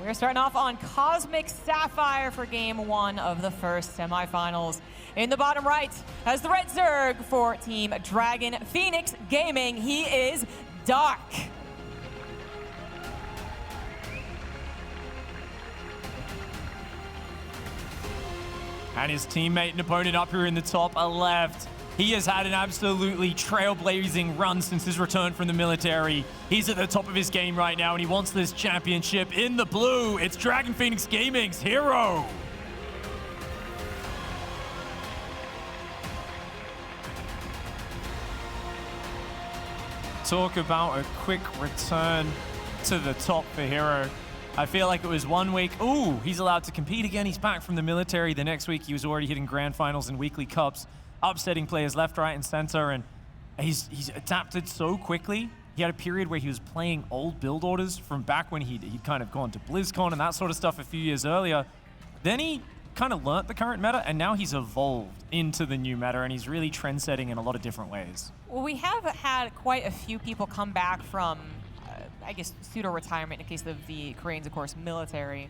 We're starting off on Cosmic Sapphire for game one of the first semifinals. In the bottom right, as the red Zerg for Team Dragon Phoenix Gaming, he is Dark. And his teammate and opponent up here in the top left. He has had an absolutely trailblazing run since his return from the military. He's at the top of his game right now, and he wants this championship. In the blue, it's Dragon Phoenix Gaming's herO. Talk about a quick return to the top for herO. I feel like it was 1 week. Ooh, he's allowed to compete again. He's back from the military. The next week, he was already hitting grand finals and weekly cups, upsetting players left, right, and center, and he's adapted so quickly. He had a period where he was playing old build orders from back when he'd kind of gone to BlizzCon and that sort of stuff a few years earlier. Then he kind of learnt the current meta, and now he's evolved into the new meta, and he's really trend-setting in a lot of different ways. Well, we have had quite a few people come back from, I guess, pseudo-retirement in case of the Koreans, of course, military.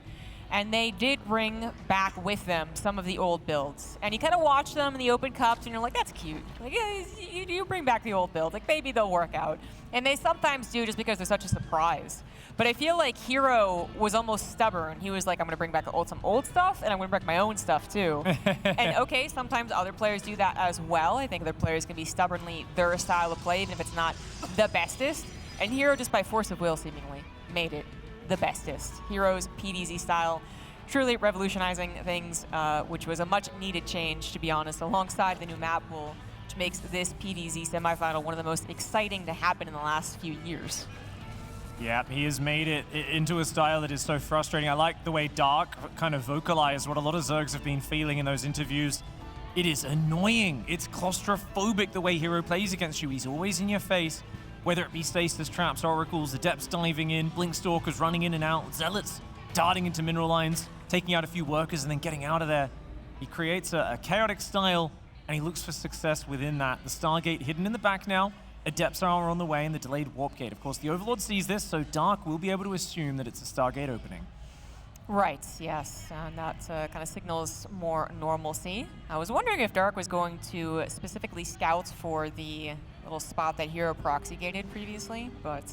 And they did bring back with them some of the old builds. And you kind of watch them in the open cups, and you're like, that's cute. Like, yeah, you bring back the old builds. Like, maybe they'll work out. And they sometimes do just because they're such a surprise. But I feel like herO was almost stubborn. He was like, I'm going to bring back some old stuff, and I'm going to bring back my own stuff, too. And okay, sometimes other players do that as well. I think other players can be stubbornly their style of play, even if it's not the bestest. And herO, just by force of will, seemingly, made it the bestest. herO's PDZ style, truly revolutionizing things, which was a much needed change, to be honest, alongside the new map pool, which makes this PDZ semifinal one of the most exciting to happen in the last few years. Yeah, he has made it into a style that is so frustrating. I like the way Dark kind of vocalized what a lot of Zergs have been feeling in those interviews. It is annoying. It's claustrophobic the way herO plays against you. He's always in your face. Whether it be stasis traps, oracles, adepts diving in, blink stalkers running in and out, zealots darting into mineral lines, taking out a few workers and then getting out of there. He creates a chaotic style, and he looks for success within that. The Stargate hidden in the back now. Adepts are on the way, and the delayed warp gate. Of course, the Overlord sees this, so Dark will be able to assume that it's a Stargate opening. Right, yes, and that kind of signals more normalcy. I was wondering if Dark was going to specifically scout for the little spot that herO proxy gated previously, but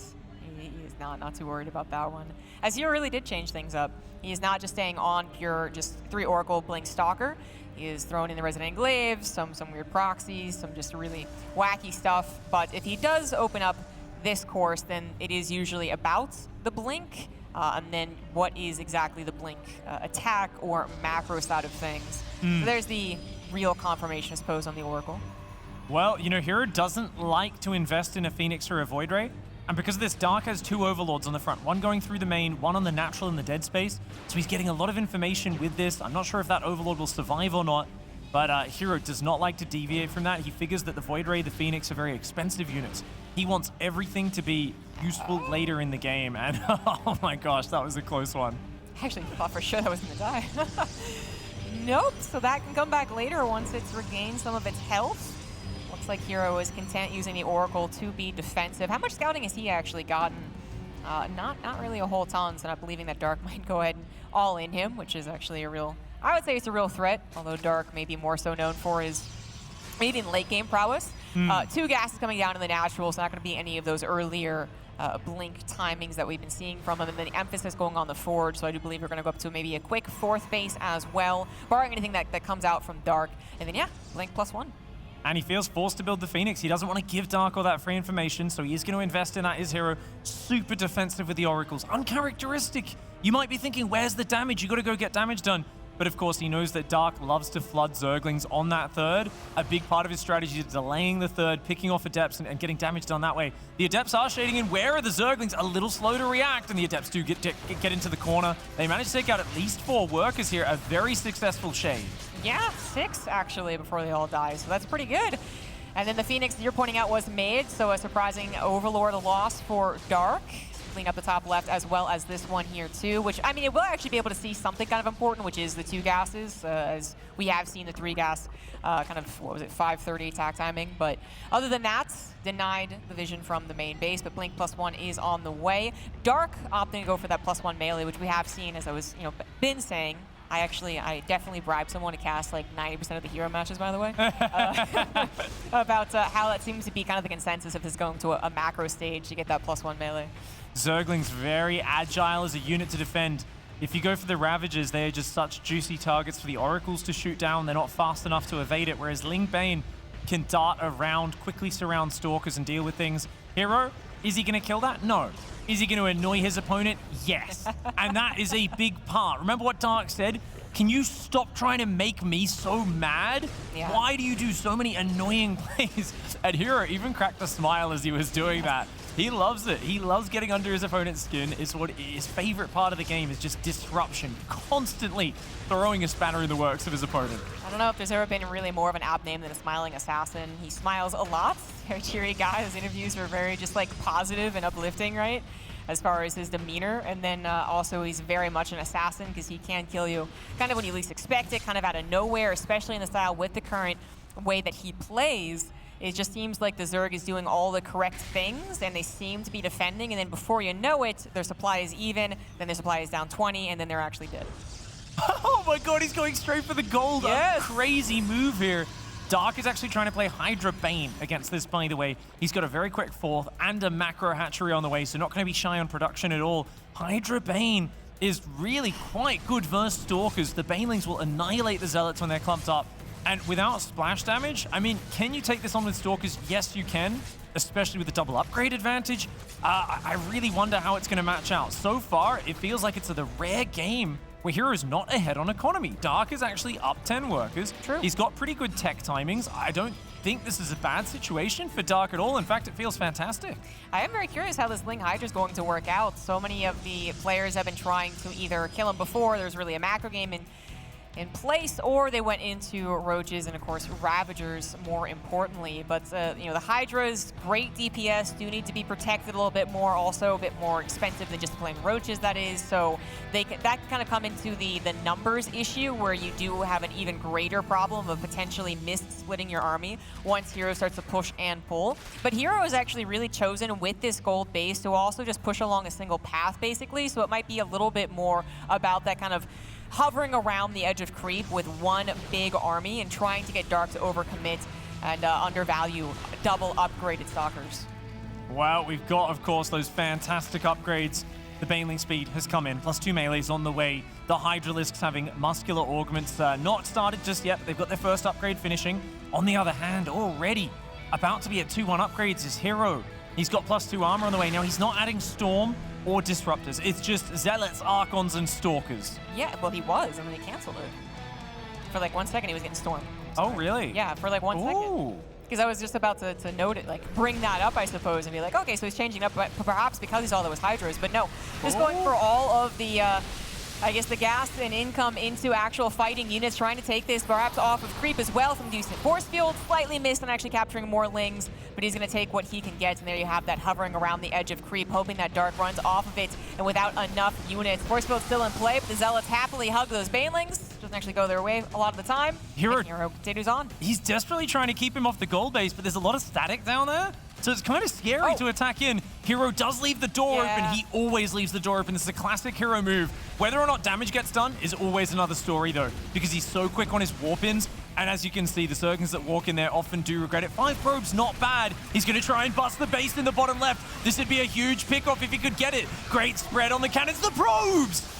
he's not too worried about that one. As herO really did change things up. He is not just staying on pure just 3 Oracle Blink Stalker. He is throwing in the Resident Glaives, some weird proxies, some just really wacky stuff. But if he does open up this course, then it is usually about the Blink, and then what is exactly the Blink attack or macro side of things. So there's the real confirmation, I suppose, on the Oracle. Well, you know, herO doesn't like to invest in a Phoenix or a Void Ray, and because of this, Dark has 2 Overlords on the front, one going through the main, one on the natural in the dead space, so he's getting a lot of information with this. I'm not sure if that Overlord will survive or not, but herO does not like to deviate from that. He figures that the Void Ray, the Phoenix are very expensive units. He wants everything to be useful later in the game, and oh my gosh, that was a close one. I actually thought for sure that was going to die. Nope, so that can come back later once it's regained some of its health. Looks like herO is content using the Oracle to be defensive. How much scouting has he actually gotten? Not really a whole ton, so not believing that Dark might go ahead and all in him, which is actually a real, I would say it's a real threat, although Dark may be more so known for his maybe in late game prowess. 2 gases coming down in the natural, so not going to be any of those earlier blink timings that we've been seeing from him, and then the emphasis going on the forge, so I do believe we're going to go up to maybe a quick 4th base as well, barring anything that comes out from Dark, and then yeah, blink +1. And he feels forced to build the Phoenix. He doesn't want to give Dark all that free information, so he is going to invest in that. Is herO super defensive with the Oracles? Uncharacteristic. You might be thinking, where's the damage? You got to go get damage done. But of course, he knows that Dark loves to flood Zerglings on that 3rd. A big part of his strategy is delaying the 3rd, picking off Adepts, and getting damage done that way. The Adepts are shading in. Where are the Zerglings? A little slow to react, and the Adepts do get into the corner. They manage to take out at least 4 workers here. A very successful shade. Yeah, 6 actually before they all die, so that's pretty good. And then the Phoenix that you're pointing out was made, so a surprising Overlord loss for Dark. clean up the top left, as well as this one here too, which, I mean, it will actually be able to see something kind of important, which is the 2 gases, as we have seen the 3 gas kind of, what was it, 5:30 attack timing. But other than that, denied the vision from the main base, but Blink +1 is on the way. Dark opting to go for that +1 melee, which we have seen, as I was, been saying. I definitely bribed someone to cast like 90% of the hero matches, by the way, about how that seems to be kind of the consensus if it's going to a macro stage to get that +1 melee. Zergling's very agile as a unit to defend. If you go for the Ravagers, they are just such juicy targets for the Oracles to shoot down. They're not fast enough to evade it, whereas Ling Bane can dart around, quickly surround Stalkers and deal with things. herO, is he going to kill that? No. Is he going to annoy his opponent? Yes. And that is a big part. Remember what Dark said? Can you stop trying to make me so mad? Yeah. Why do you do so many annoying plays? And herO even cracked a smile as he was doing that. He loves it. He loves getting under his opponent's skin. It's what his favorite part of the game is, just disruption. Constantly throwing a spanner in the works of his opponent. I don't know if there's ever been really more of an app name than a smiling assassin. He smiles a lot. Very cheery guy. His interviews are very just like positive and uplifting, right? As far as his demeanor. And then also he's very much an assassin because he can kill you kind of when you least expect it, kind of out of nowhere, especially in the style with the current way that he plays. It just seems like the Zerg is doing all the correct things, and they seem to be defending, and then before you know it, their supply is even, then their supply is down 20, and then they're actually dead. Oh my god, he's going straight for the gold. Yes. A crazy move here. Dark is actually trying to play Hydra Bane against this, by the way. He's got a very quick 4th and a macro hatchery on the way, so not going to be shy on production at all. Hydra Bane is really quite good versus Stalkers. The Banelings will annihilate the Zealots when they're clumped up. And without splash damage, I mean, can you take this on with Stalkers? Yes, you can, especially with the double upgrade advantage. I really wonder how it's going to match out. So far, it feels like it's the rare game where herO's not ahead on economy. Dark is actually up 10 workers. True. He's got pretty good tech timings. I don't think this is a bad situation for Dark at all. In fact, it feels fantastic. I am very curious how this Ling Hydra is going to work out. So many of the players have been trying to either kill him before there's really a macro game in place, or they went into Roaches and, of course, Ravagers more importantly. But, the Hydras, great DPS, do need to be protected a little bit more, also a bit more expensive than just plain Roaches, that is. So that can kind of come into the numbers issue, where you do have an even greater problem of potentially splitting your army once herO starts to push and pull. But herO is actually really chosen with this gold base to also just push along a single path, basically. So it might be a little bit more about that kind of hovering around the edge of creep with one big army and trying to get Dark to overcommit and undervalue double upgraded Stalkers. Well, we've got, of course, those fantastic upgrades. The Baneling speed has come in, +2 melees on the way. The Hydralisks having muscular augments not started just yet. They've got their first upgrade finishing. On the other hand, already about to be at 2-1 upgrades is herO. He's got +2 armor on the way. Now, he's not adding Storm or Disruptors. It's just Zealots, Archons, and Stalkers. Yeah, well, he was, and then he canceled it. For like 1 second, he was getting Storm. Oh, really? Yeah, for like 1 second. Because I was just about to note it, like bring that up, I suppose, and be like, okay, so he's changing up, but perhaps because he saw there was Hydras. But no, just going for all of the, I guess, the gas and income into actual fighting units, trying to take this perhaps off of creep as well. Some decent force field, slightly missed on actually capturing more Lings, but he's going to take what he can get, and there you have that hovering around the edge of creep, hoping that Dark runs off of it, and without enough units. Force field still in play, but the Zealots happily hug those Banelings. Doesn't actually go their way a lot of the time. herO continues on. He's desperately trying to keep him off the gold base, but there's a lot of static down there. So it's kind of scary to attack in. herO does leave the door open. He always leaves the door open. This is a classic herO move. Whether or not damage gets done is always another story, though, because he's so quick on his warp-ins. And as you can see, the Zerglings that walk in there often do regret it. 5 probes, not bad. He's going to try and bust the base in the bottom left. This would be a huge pickoff if he could get it. Great spread on the cannons. The probes!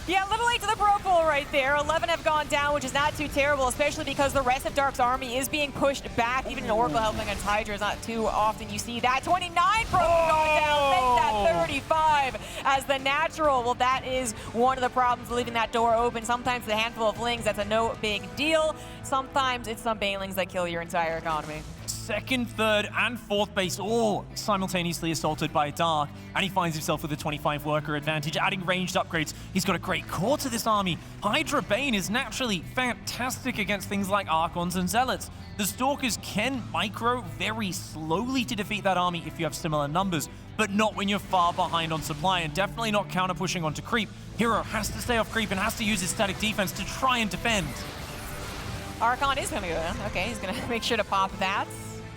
Yeah, a little late to the Pro Bowl right there. 11 have gone down, which is not too terrible, especially because the rest of Dark's army is being pushed back. Even an Oracle helping against Hydra is not too often you see that. 29 Pro going down, make that 35 as the natural. Well, that is one of the problems, leaving that door open. Sometimes the handful of Lings, that's a no big deal. Sometimes it's some Banelings that kill your entire economy. second, third, and fourth base all simultaneously assaulted by Dark, and he finds himself with a 25 worker advantage, adding ranged upgrades. He's got a great core to this army. Hydra Bane is naturally fantastic against things like Archons and Zealots. The Stalkers can micro very slowly to defeat that army if you have similar numbers, but not when you're far behind on supply, and definitely not counter-pushing onto creep. herO has to stay off creep and has to use his static defense to try and defend. Archon is going to go in. Okay, he's going to make sure to pop that.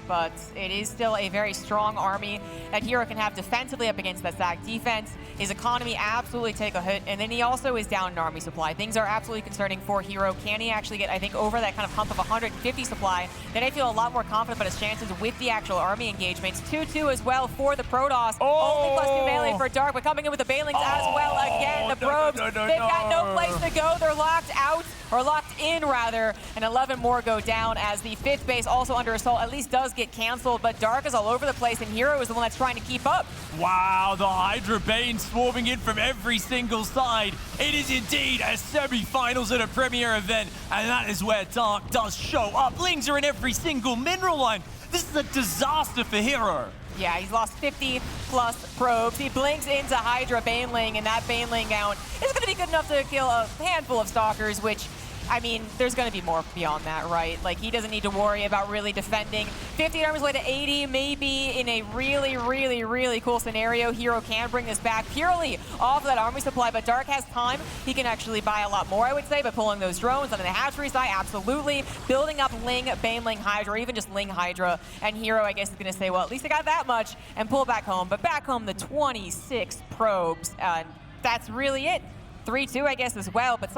But it is still a very strong army that herO can have defensively up against that stack defense. His economy absolutely take a hit, and then he also is down in army supply. Things are absolutely concerning for herO. Can he actually get, I think, over that kind of hump of 150 supply? Then I feel a lot more confident about his chances with the actual army engagements. 2-2 as well for the Protoss. Only +2 melee for Dark, but coming in with the Banelings as well. Again, the probes, they've got no place to go. They're locked out, or locked in rather, and 11 more go down as the 5th base also under assault at least does get canceled, but Dark is all over the place, and herO is the one that's trying to keep up. Wow, the Hydra Bane swarming in from every single side. It is indeed a semi-finals at a premier event, and that is where Dark does show up. Lings are in every single mineral line. This is a disaster for herO. Yeah, he's lost 50 plus probes. He blinks into Hydra Baneling, and that Baneling count is going to be good enough to kill a handful of Stalkers, which, I mean, there's going to be more beyond that, right? Like, he doesn't need to worry about really defending. 50 armors away to 80, maybe in a really, really, really cool scenario. herO can bring this back purely off of that army supply, but Dark has time. He can actually buy a lot more, I would say, by pulling those drones on the hatchery side, absolutely. Building up Ling, Baneling Hydra, or even just Ling Hydra. And herO, I guess, is going to say, well, at least I got that much, and pull back home. But back home, the 26 probes, and that's really it. 3-2, I guess, as well, but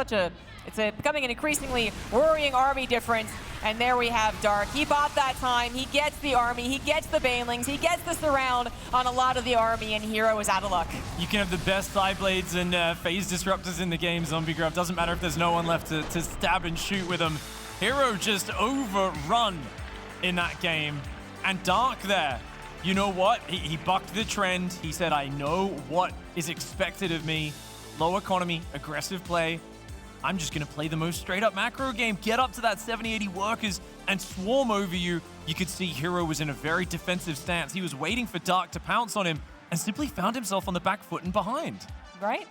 it's becoming an increasingly worrying army difference. And there we have Dark. He bought that time. He gets the army. He gets the Banelings. He gets the surround on a lot of the army, and herO is out of luck. You can have the best side blades and phase disruptors in the game, Zombie Grub. Doesn't matter if there's no one left to stab and shoot with them. herO just overrun in that game. And Dark there, you know what? He bucked the trend. He said, I know what is expected of me. Low economy, aggressive play. I'm just going to play the most straight-up macro game, get up to that 70-80 workers, and swarm over you. You could see herO was in a very defensive stance. He was waiting for Dark to pounce on him and simply found himself on the back foot and behind. Right?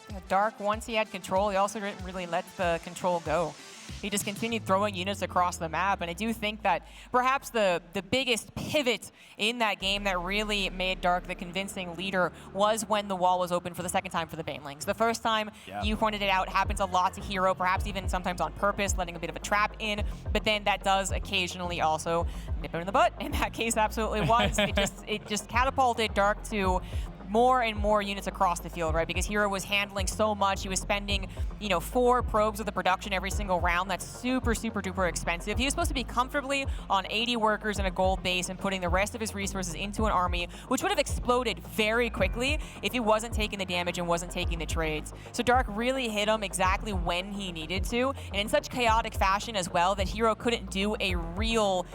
Yeah, Dark, once he had control, he also didn't really let the control go. He just continued throwing units across the map, and I do think that perhaps the biggest pivot in that game that really made Dark the convincing leader was when the wall was open for the second time for the Banelings. The first time, you pointed it out, happens a lot to herO, perhaps even sometimes on purpose, letting a bit of a trap in, but then that does occasionally also nip him in the butt. In that case, absolutely was. It just catapulted Dark to more and more units across the field, right? Because herO was handling so much. He was spending, 4 probes of the production every single round. That's super, super duper expensive. He was supposed to be comfortably on 80 workers in a gold base and putting the rest of his resources into an army, which would have exploded very quickly if he wasn't taking the damage and wasn't taking the trades. So Dark really hit him exactly when he needed to, and in such chaotic fashion as well that herO couldn't do a real,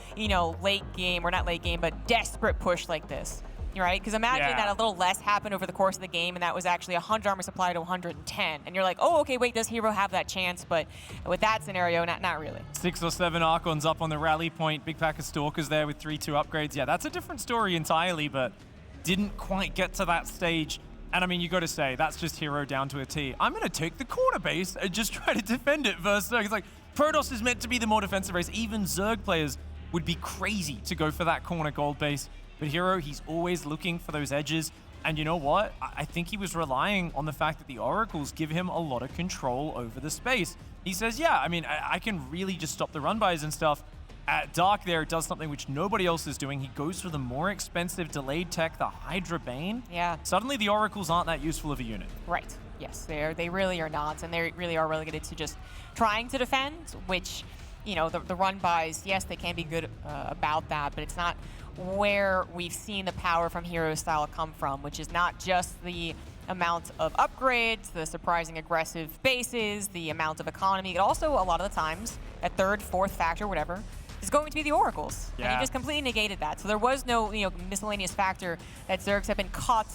late game, or not late game, but desperate push like this. Right? Because imagine that a little less happened over the course of the game, and that was actually 100 armor supply to 110. And you're like, oh, okay, wait, does herO have that chance? But with that scenario, not really. 6 or 7 Archons up on the rally point. Big pack of Stalkers there with 3-2 upgrades. Yeah, that's a different story entirely, but didn't quite get to that stage. And I mean, you got to say, that's just herO down to a T. I'm going to take the corner base and just try to defend it versus Zerg. It's like, Protoss is meant to be the more defensive race. Even Zerg players would be crazy to go for that corner gold base. But herO, he's always looking for those edges. And you know what? I think he was relying on the fact that the Oracles give him a lot of control over the space. He says, yeah, I mean, I can really just stop the run-bys and stuff. At Dark there, it does something which nobody else is doing. He goes for the more expensive delayed tech, the Hydra Bane. Yeah. Suddenly the Oracles aren't that useful of a unit. Right. Yes, they really are not. And they really are relegated to just trying to defend, which, the run-bys, yes, they can be good about that, but it's not where we've seen the power from herO's style come from, which is not just the amount of upgrades, the surprising aggressive bases, the amount of economy, but also a lot of the times, a third, fourth factor, whatever, is going to be the Oracles. Yeah. And he just completely negated that. So there was no, miscellaneous factor that Zergs have been caught,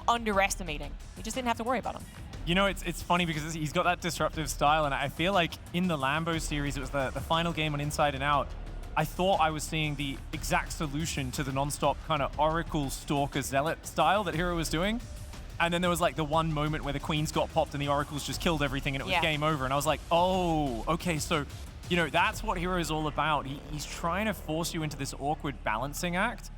underestimating. We just didn't have to worry about them. It's funny because he's got that disruptive style, and I feel like in the Lambo series, it was the final game on Inside and Out, I thought I was seeing the exact solution to the non-stop kind of Oracle Stalker Zealot style that herO was doing. And then there was like the one moment where the Queens got popped and the Oracles just killed everything and it was game over. And I was like, oh, okay, so, you know, that's what herO is all about. He's trying to force you into this awkward balancing act.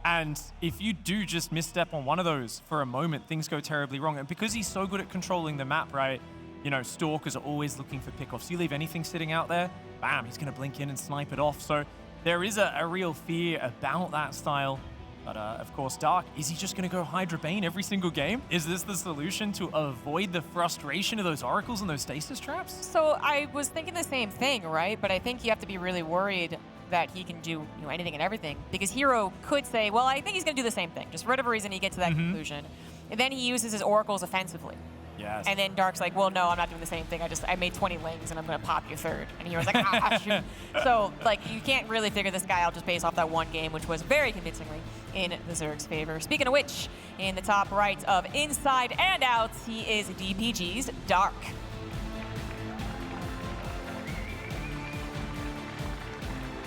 And if you do just misstep on one of those for a moment, things go terribly wrong. And because he's so good at controlling the map, right, you know, Stalkers are always looking for pickoffs. You leave anything sitting out there, bam, he's going to blink in and snipe it off. So there is a real fear about that style. But of course, Dark, is he just going to go Hydra Bane every single game? Is this the solution to avoid the frustration of those Oracles and those stasis traps? So I was thinking the same thing, right? But I think you have to be really worried that he can do anything and everything. Because herO could say, well, I think he's going to do the same thing. Just for whatever reason, he gets to that conclusion. And then he uses his Oracles offensively. Yes. And then Dark's like, well, no, I'm not doing the same thing. I made 20 lings and I'm going to pop you third. And hero's like, ah, shoot. So, like, you can't really figure this guy out just based off that one game, which was very convincingly in the Zerg's favor. Speaking of which, in the top right of Inside and Out, he is DPG's Dark.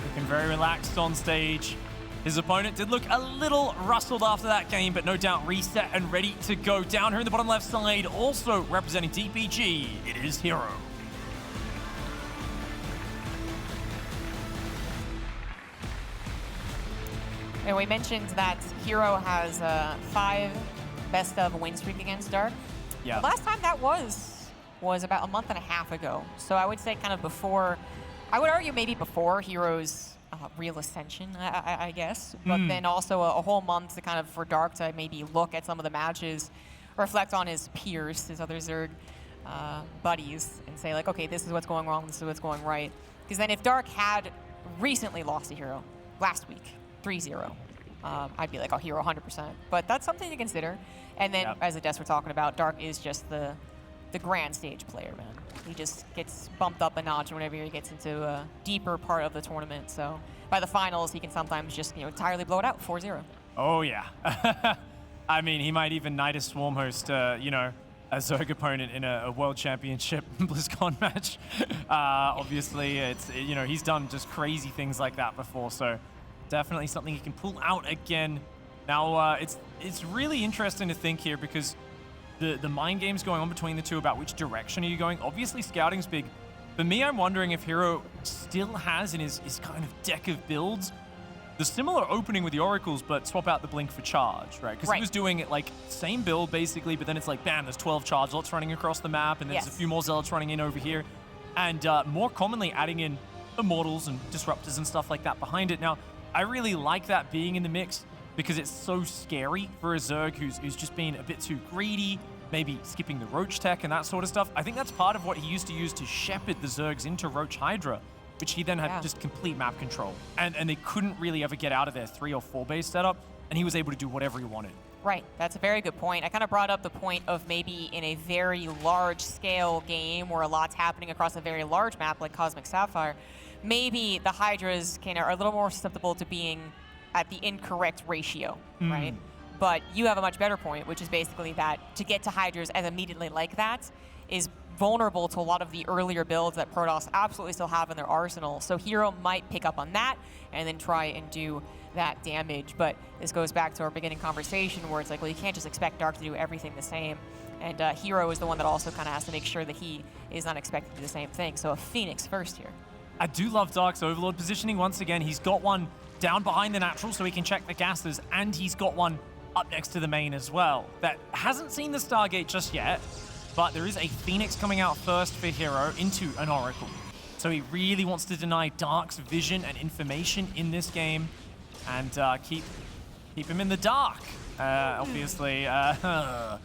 Looking very relaxed on stage. His opponent did look a little rustled after that game, but no doubt reset and ready to go. Down here in the bottom left side, also representing DPG, it is herO. And we mentioned that herO has 5 best of win streak against Dark. Yeah. The last time that was about a month and a half ago. So I would say kind of before, I would argue maybe before herO's real ascension, I guess. But then also a whole month to kind of for Dark to maybe look at some of the matches, reflect on his peers, his other Zerg buddies, and say like, okay, this is what's going wrong, this is what's going right. Because then if Dark had recently lost to herO last week, 3-0, I'd be like, oh, herO 100%. But that's something to consider. And then, as the Des we're talking about, Dark is just the grand stage player, man. He just gets bumped up a notch whenever he gets into a deeper part of the tournament. So by the finals, he can sometimes just entirely blow it out, 4-0. Oh, yeah. I mean, he might even knight a Swarm host, a Zerg opponent in a World Championship BlizzCon match. Obviously, it's he's done just crazy things like that before, so definitely something he can pull out again. Now, it's really interesting to think here because the mind games going on between the two about which direction are you going. Obviously, scouting's big. For me, I'm wondering if herO still has in his kind of deck of builds the similar opening with the Oracles, but swap out the Blink for Charge, right? Because he was doing it like same build basically, but then it's like, bam, there's 12 Charge Lots running across the map, and there's a few more Zealots running in over here. And more commonly adding in Immortals and Disruptors and stuff like that behind it. Now, I really like that being in the mix because it's so scary for a Zerg who's just being a bit too greedy, maybe skipping the Roach tech and that sort of stuff. I think that's part of what he used to use to shepherd the Zergs into Roach Hydra, which he then had just complete map control. And they couldn't really ever get out of their 3 or 4 base setup, and he was able to do whatever he wanted. Right, that's a very good point. I kind of brought up the point of maybe in a very large scale game where a lot's happening across a very large map like Cosmic Sapphire, maybe the Hydras are a little more susceptible to being at the incorrect ratio, right? But you have a much better point, which is basically that to get to Hydras as immediately like that is vulnerable to a lot of the earlier builds that Protoss absolutely still have in their arsenal. So herO might pick up on that and then try and do that damage. But this goes back to our beginning conversation where it's like, well, you can't just expect Dark to do everything the same. And herO is the one that also kind of has to make sure that he is not expected to do the same thing. So a Phoenix first here. I do love Dark's Overlord positioning. Once again, he's got one down behind the natural so he can check the gases, and he's got one up next to the main as well. That hasn't seen the Stargate just yet, but there is a Phoenix coming out first for herO into an Oracle. So he really wants to deny Dark's vision and information in this game and keep him in the dark, obviously. But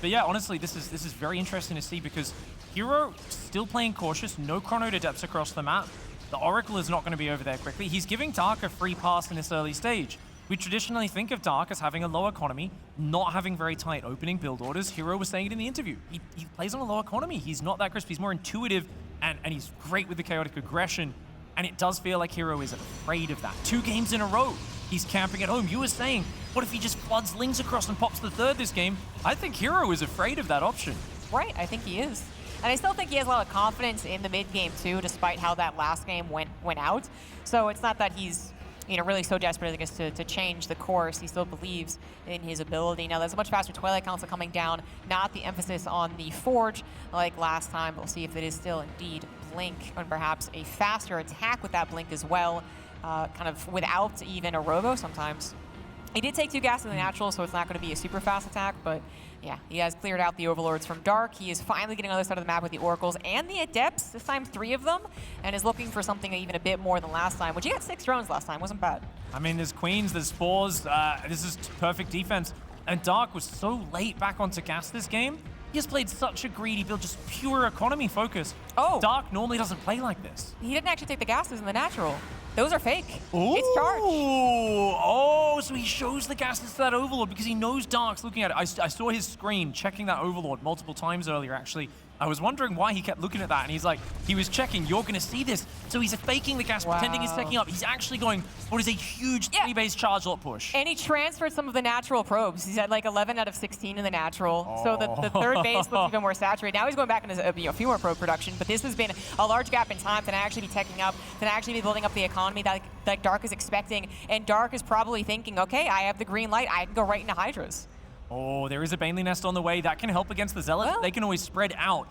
yeah, honestly, this is very interesting to see because herO still playing cautious, no chrono to depths across the map. The Oracle is not going to be over there quickly. He's giving Dark a free pass in this early stage. We traditionally think of Dark as having a low economy, not having very tight opening build orders. herO was saying it in the interview. He plays on a low economy. He's not that crisp. He's more intuitive, and he's great with the chaotic aggression. And it does feel like herO is afraid of that. 2 games in a row, he's camping at home. You were saying, what if he just floods Lings across and pops the 3rd this game? I think herO is afraid of that option. Right, I think he is. And I still think he has a lot of confidence in the mid-game too, despite how that last game went out. So it's not that he's really so desperate, I guess, to change the course. He still believes in his ability. Now, there's a much faster Twilight Council coming down, not the emphasis on the Forge like last time. We'll see if it is still indeed Blink, and perhaps a faster attack with that Blink as well, kind of without even a Robo sometimes. He did take 2 gas in the natural, so it's not going to be a super fast attack, but yeah, he has cleared out the Overlords from Dark. He is finally getting on the other side of the map with the Oracles and the Adepts, this time 3 of them, and is looking for something even a bit more than last time, which he got 6 drones last time, wasn't bad. I mean, there's Queens, there's Spores, this is perfect defense, and Dark was so late back onto gas this game. He has played such a greedy build, just pure economy focus. Oh. Dark normally doesn't play like this. He didn't actually take the gases in the natural. Those are fake. Ooh. It's charged. Oh, so he shows the gases to that Overlord because he knows Dark's looking at it. I saw his screen checking that Overlord multiple times earlier, actually. I was wondering why he kept looking at that, and he's like, he was checking, you're going to see this. So he's faking the gas, pretending he's taking up. He's actually going, what is a huge 3-base charge lot push. And he transferred some of the natural probes. He's at like 11 out of 16 in the natural. Oh. So the third base looks even more saturated. Now he's going back into a few more probe production, but this has been a large gap in time to actually be teching up, to actually be building up the economy that Dark is expecting. And Dark is probably thinking, okay, I have the green light. I can go right into Hydras. Oh, there is a Baneling Nest on the way. That can help against the Zealots. Well, they can always spread out.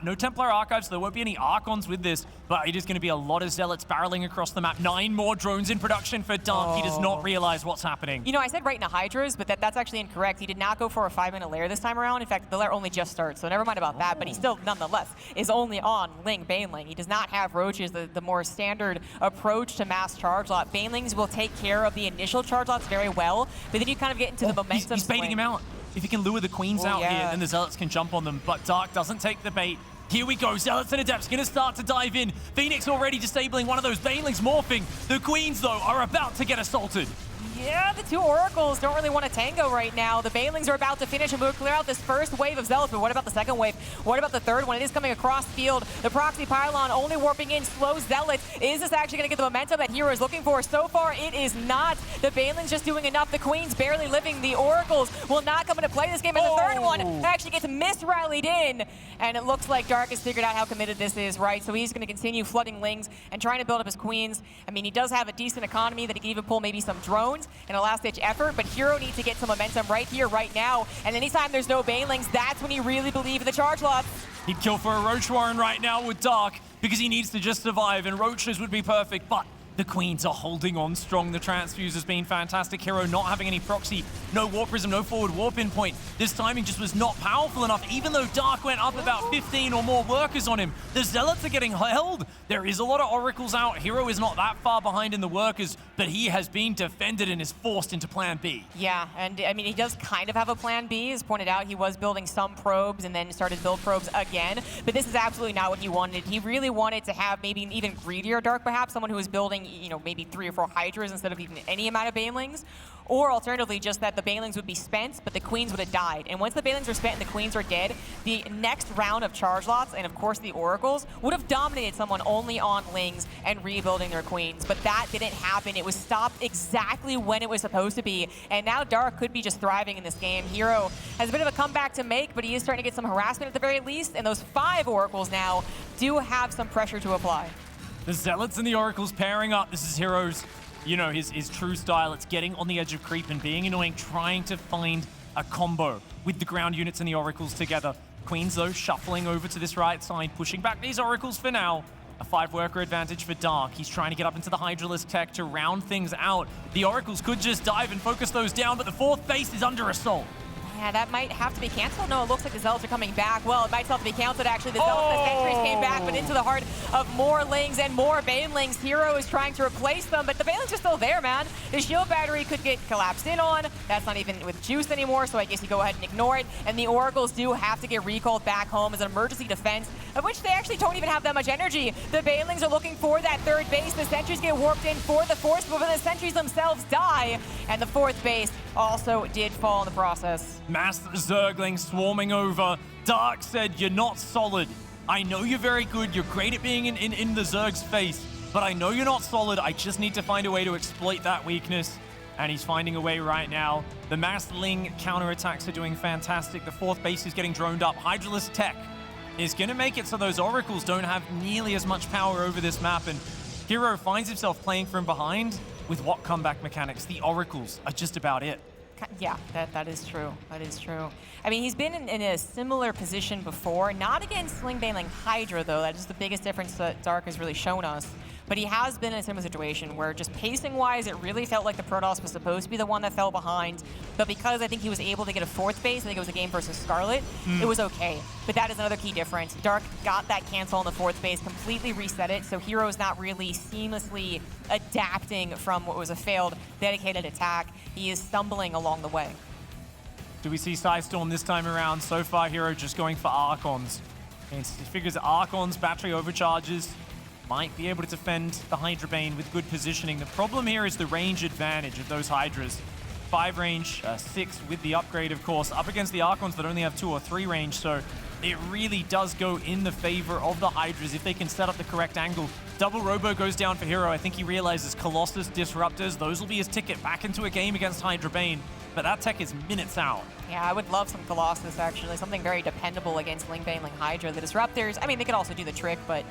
No Templar Archives, so there won't be any Archons with this, but it is going to be a lot of Zealots barreling across the map. 9 more drones in production for Dark. Oh. He does not realize what's happening. I said right into Hydras, but that's actually incorrect. He did not go for a 5-minute lair this time around. In fact, the lair only just starts, so never mind about that, but he still, nonetheless, is only on Ling Baneling. He does not have Roaches, the more standard approach to mass charge lot. Banelings will take care of the initial charge lots very well, but then you kind of get into the momentum. He's baiting him out. If he can lure the Queens out here, then the Zealots can jump on them, but Dark doesn't take the bait. Here we go, Zealots and Adepts going to start to dive in. Phoenix already disabling one of those Banelings morphing. The Queens, though, are about to get assaulted. Yeah, the 2 Oracles don't really want to tango right now. The Banelings are about to finish and we'll clear out this first wave of Zealots, but what about the second wave? What about the third one? It is coming across the field. The Proxy Pylon only warping in slow Zealots. Is this actually going to get the momentum that herO is looking for? So far, it is not. The Banelings just doing enough. The Queens barely living. The Oracles will not come into play this game. And the third one actually gets misrallied in. And it looks like Dark has figured out how committed this is, right? So he's going to continue flooding Lings and trying to build up his Queens. I mean, he does have a decent economy that he can even pull maybe some drones in a last-ditch effort, but herO needs to get some momentum right here, right now. And anytime there's no Banelings, that's when you really believe in the charge lots. He'd kill for a Roach Warren right now with Dark because he needs to just survive, and Roaches would be perfect, but the Queens are holding on strong. The transfuse has been fantastic. herO not having any proxy, no warp prism, no forward warp in point. This timing just was not powerful enough, even though Dark went up about 15 or more workers on him. The Zealots are getting held. There is a lot of Oracles out. herO is not that far behind in the workers, but he has been defended and is forced into plan B. Yeah, and I mean, he does kind of have a plan B. As pointed out, he was building some probes and then started build probes again, but this is absolutely not what he wanted. He really wanted to have maybe an even greedier Dark, perhaps, someone who was building maybe 3 or 4 Hydras instead of even any amount of Banelings. Or alternatively, just that the Banelings would be spent, but the Queens would have died. And once the Banelings are spent and the Queens are dead, the next round of charge lots, and of course the Oracles, would have dominated someone only on Lings and rebuilding their Queens. But that didn't happen. It was stopped exactly when it was supposed to be. And now Dark could be just thriving in this game. herO has a bit of a comeback to make, but he is starting to get some harassment at the very least. And those 5 Oracles now do have some pressure to apply. The Zealots and the Oracles pairing up. This is herO's, his true style. It's getting on the edge of creep and being annoying, trying to find a combo with the ground units and the Oracles together. Queens, though, shuffling over to this right side, pushing back these Oracles for now. A 5-worker advantage for Dark. He's trying to get up into the Hydralisk tech to round things out. The Oracles could just dive and focus those down, but the 4th base is under assault. Yeah, that might have to be canceled. No, it looks like the Zealots are coming back. Well, it might still have to be canceled, actually. The Zealots, the sentries came back, but into the heart of more Lings and more Banelings. herO is trying to replace them, but the Banelings are still there, man. The shield battery could get collapsed in on. That's not even with juice anymore, so I guess you go ahead and ignore it. And the Oracles do have to get recalled back home as an emergency defense, of which they actually don't even have that much energy. The Banelings are looking for that 3rd base. The sentries get warped in for the 4th, but the sentries themselves die. And the 4th base also did fall in the process. Mass Zergling swarming over. Dark said, you're not solid. I know you're very good. You're great at being in the Zerg's face, but I know you're not solid. I just need to find a way to exploit that weakness. And he's finding a way right now. The Mass Ling counterattacks are doing fantastic. The 4th base is getting droned up. Hydralisk tech is going to make it so those oracles don't have nearly as much power over this map, and herO finds himself playing from behind with what comeback mechanics? The oracles are just about it. Yeah, that is true. That is true. I mean, he's been in a similar position before, not against Sling Hydra, though. That is the biggest difference that Dark has really shown us. But he has been in a similar situation where just pacing-wise, it really felt like the Protoss was supposed to be the one that fell behind. But because I think he was able to get a fourth base, I think it was a game versus Scarlet, it was okay. But that is another key difference. Dark got that cancel on the fourth base, completely reset it, so herO's not really seamlessly adapting from what was a failed dedicated attack. He is stumbling along the way. Do we see Psystorm this time around? So far, herO just going for Archons. And he figures Archons, battery overcharges, might be able to defend the Hydra Bane with good positioning. The problem here is the range advantage of those Hydras. 5 range, 6 with the upgrade, of course, up against the Archons that only have 2 or 3 range, so it really does go in the favor of the Hydras if they can set up the correct angle. Double Robo goes down for herO. I think he realizes Colossus Disruptors, those will be his ticket back into a game against Hydra Bane, but that tech is minutes out. Yeah, I would love some Colossus, actually. Something very dependable against Ling Hydra. The Disruptors, I mean, they could also do the trick, but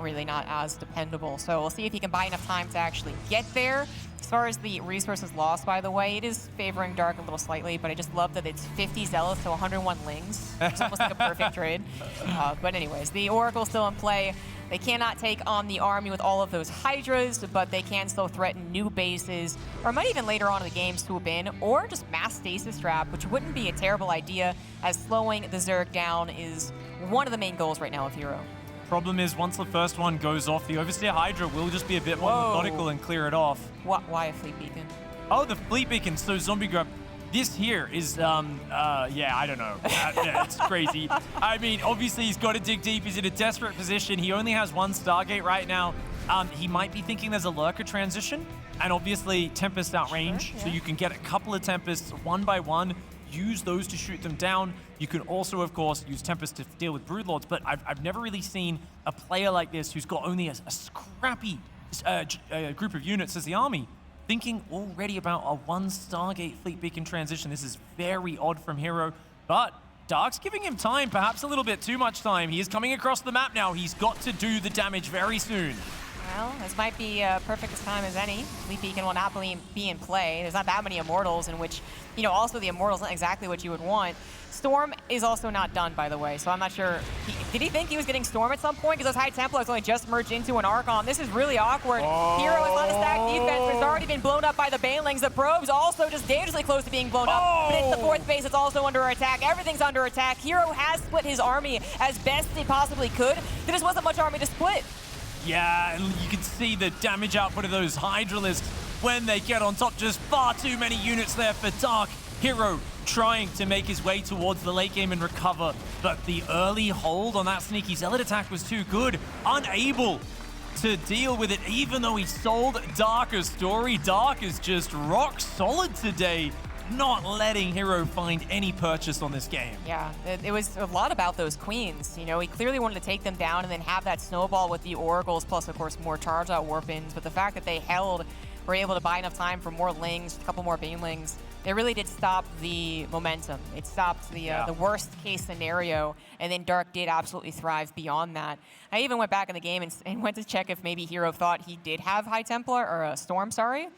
really not as dependable. So we'll see if he can buy enough time to actually get there. As far as the resources lost, by the way, it is favoring Dark a little slightly, but I just love that it's 50 Zealots to 101 Lings. It's almost like a perfect trade. But anyways, the Oracle's still in play. They cannot take on the army with all of those Hydras, but they can still threaten new bases, or might even later on in the game swoop in, or just mass stasis trap, which wouldn't be a terrible idea, as slowing the Zerg down is one of the main goals right now of herO. Problem is, once the first one goes off, the Overseer Hydra will just be a bit more methodical and clear it off. Why a Fleet Beacon? Oh, the Fleet Beacon, so Zombie Grub. This here is, yeah, I don't know. Yeah, it's crazy. I mean, obviously he's got to dig deep. He's in a desperate position. He only has 1 Stargate right now. He might be thinking there's a Lurker transition, and obviously Tempest outrange, Sure, yeah. so you can get a couple of Tempests one by one, use those to shoot them down. You can also, of course, use Tempest to deal with Broodlords, but I've never really seen a player like this who's got only a scrappy group of units as the army, thinking already about a 1 Stargate Fleet Beacon transition. This is very odd from herO, but Dark's giving him time, perhaps a little bit too much time. He is coming across the map now. He's got to do the damage very soon. Well, this might be perfect as time as any. Fleet Beacon will not be in play. There's not that many Immortals, in which, you know, also the Immortal's not exactly what you would want. Storm is also not done, by the way, so I'm not sure. Did he think he was getting Storm at some point? Because those High Templars only just merged into an Archon. This is really awkward. herO is on a stacked defense, but it's already been blown up by the Banelings. The Probes also just dangerously close to being blown up. But it's the fourth base, it's also under attack. Everything's under attack. herO has split his army as best he possibly could. There just wasn't much army to split. Yeah, and you can see the damage output of those Hydralisks when they get on top. Just far too many units there for Dark. herO trying to make his way towards the late game and recover, but the early hold on that sneaky Zealot attack was too good. Unable to deal with it, even though he sold Dark a story. Dark is just rock solid today, not letting herO find any purchase on this game. Yeah, it was a lot about those queens. You know, he clearly wanted to take them down and then have that snowball with the Oracles, plus, of course, more charge-out Warpins. But the fact that they were able to buy enough time for more Lings, a couple more Banelings, they really did stop the momentum. It stopped the worst-case scenario, and then Dark did absolutely thrive beyond that. I even went back in the game and went to check if maybe herO thought he did have High Templar, or Storm, sorry,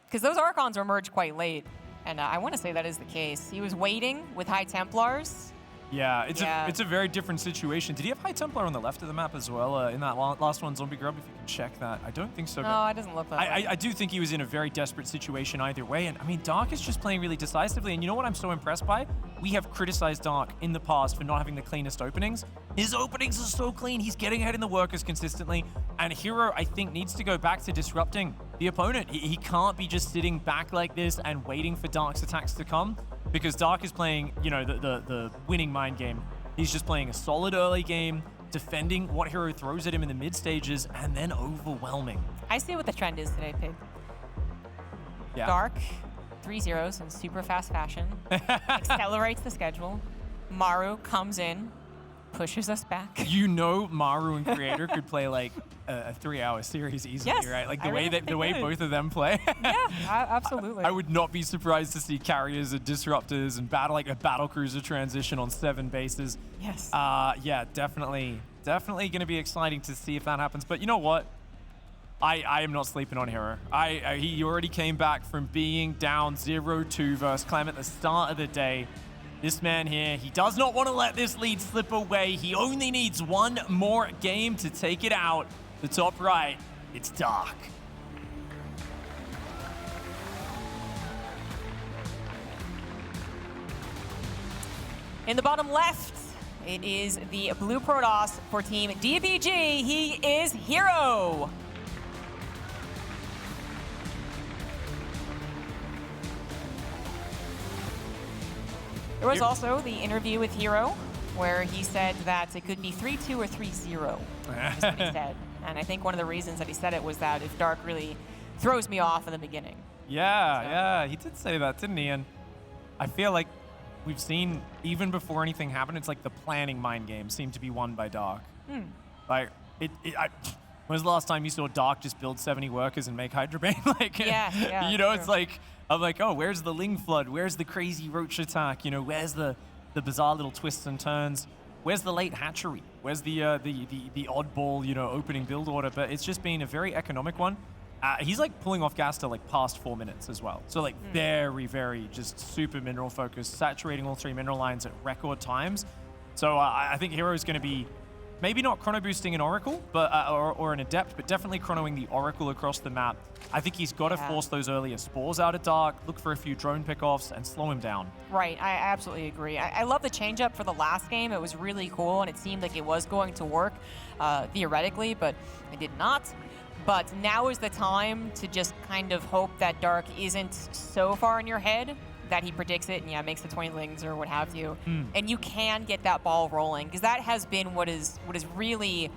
because those Archons were merged quite late. And I want to say that is the case. He was waiting with High Templars. Yeah, it's a very different situation. Did he have High Templar on the left of the map as well in that last one, Zombie Grub? If you can check that. I don't think so. No, it doesn't look that way. I do think he was in a very desperate situation either way. And I mean, Dark is just playing really decisively. And you know what I'm so impressed by? We have criticized Dark in the past for not having the cleanest openings. His openings are so clean. He's getting ahead in the workers consistently. And herO, I think, needs to go back to disrupting the opponent. He can't be just sitting back like this and waiting for Dark's attacks to come, because Dark is playing, you know, the winning mind game. He's just playing a solid early game, defending what herO throws at him in the mid stages, and then overwhelming. I see what the trend is today, Pig. Yeah. Dark, 3 zeros in super fast fashion, accelerates the schedule. Maru comes in, pushes us back. You know, Maru and Creator could play like a 3-hour series easily, Yes, right? Like I really think the they way could. both of them play. Yeah, absolutely. I would not be surprised to see carriers and disruptors and a battle cruiser transition on 7 bases. Yes. Yeah, definitely going to be exciting to see if that happens. But you know what? I am not sleeping on herO. He already came back from being down 0-2 versus Clem at the start of the day. This man here, he does not want to let this lead slip away. He only needs one more game to take it out. The top right, it's dark. In the bottom left, it is the blue Protoss for Team DPG. He is herO. There was also the interview with herO where he said that it could be 3-2 or 3-0. That's what he said. And I think one of the reasons that he said it was that if Dark really throws me off in the beginning. Yeah, he did say that, didn't he? And I feel like we've seen, even before anything happened, it's like the planning mind game seemed to be won by Dark. Like, when was the last time you saw Dark just build 70 workers and make Hydrabane? Like, yeah, you know, true. it's like, I'm like, oh, where's the Ling Flood? Where's the crazy Roach attack? You know, where's the bizarre little twists and turns? Where's the late hatchery? Where's the oddball, you know, opening build order? But it's just been a very economic one. He's like pulling off gas to like past 4 minutes as well. So like very, very just super mineral focused, saturating all 3 mineral lines at record times. So I think herO is going to be maybe not chrono boosting an Oracle, but or an Adept, but definitely chronoing the Oracle across the map. I think he's got to force those earlier spores out of Dark, look for a few drone pickoffs, and slow him down. Right, I absolutely agree. I love the change-up for the last game. It was really cool, and it seemed like it was going to work theoretically, but it did not. But now is the time to just kind of hope that Dark isn't so far in your head that he predicts it and makes the 20 lings or what have you. And you can get that ball rolling, because that has been what has really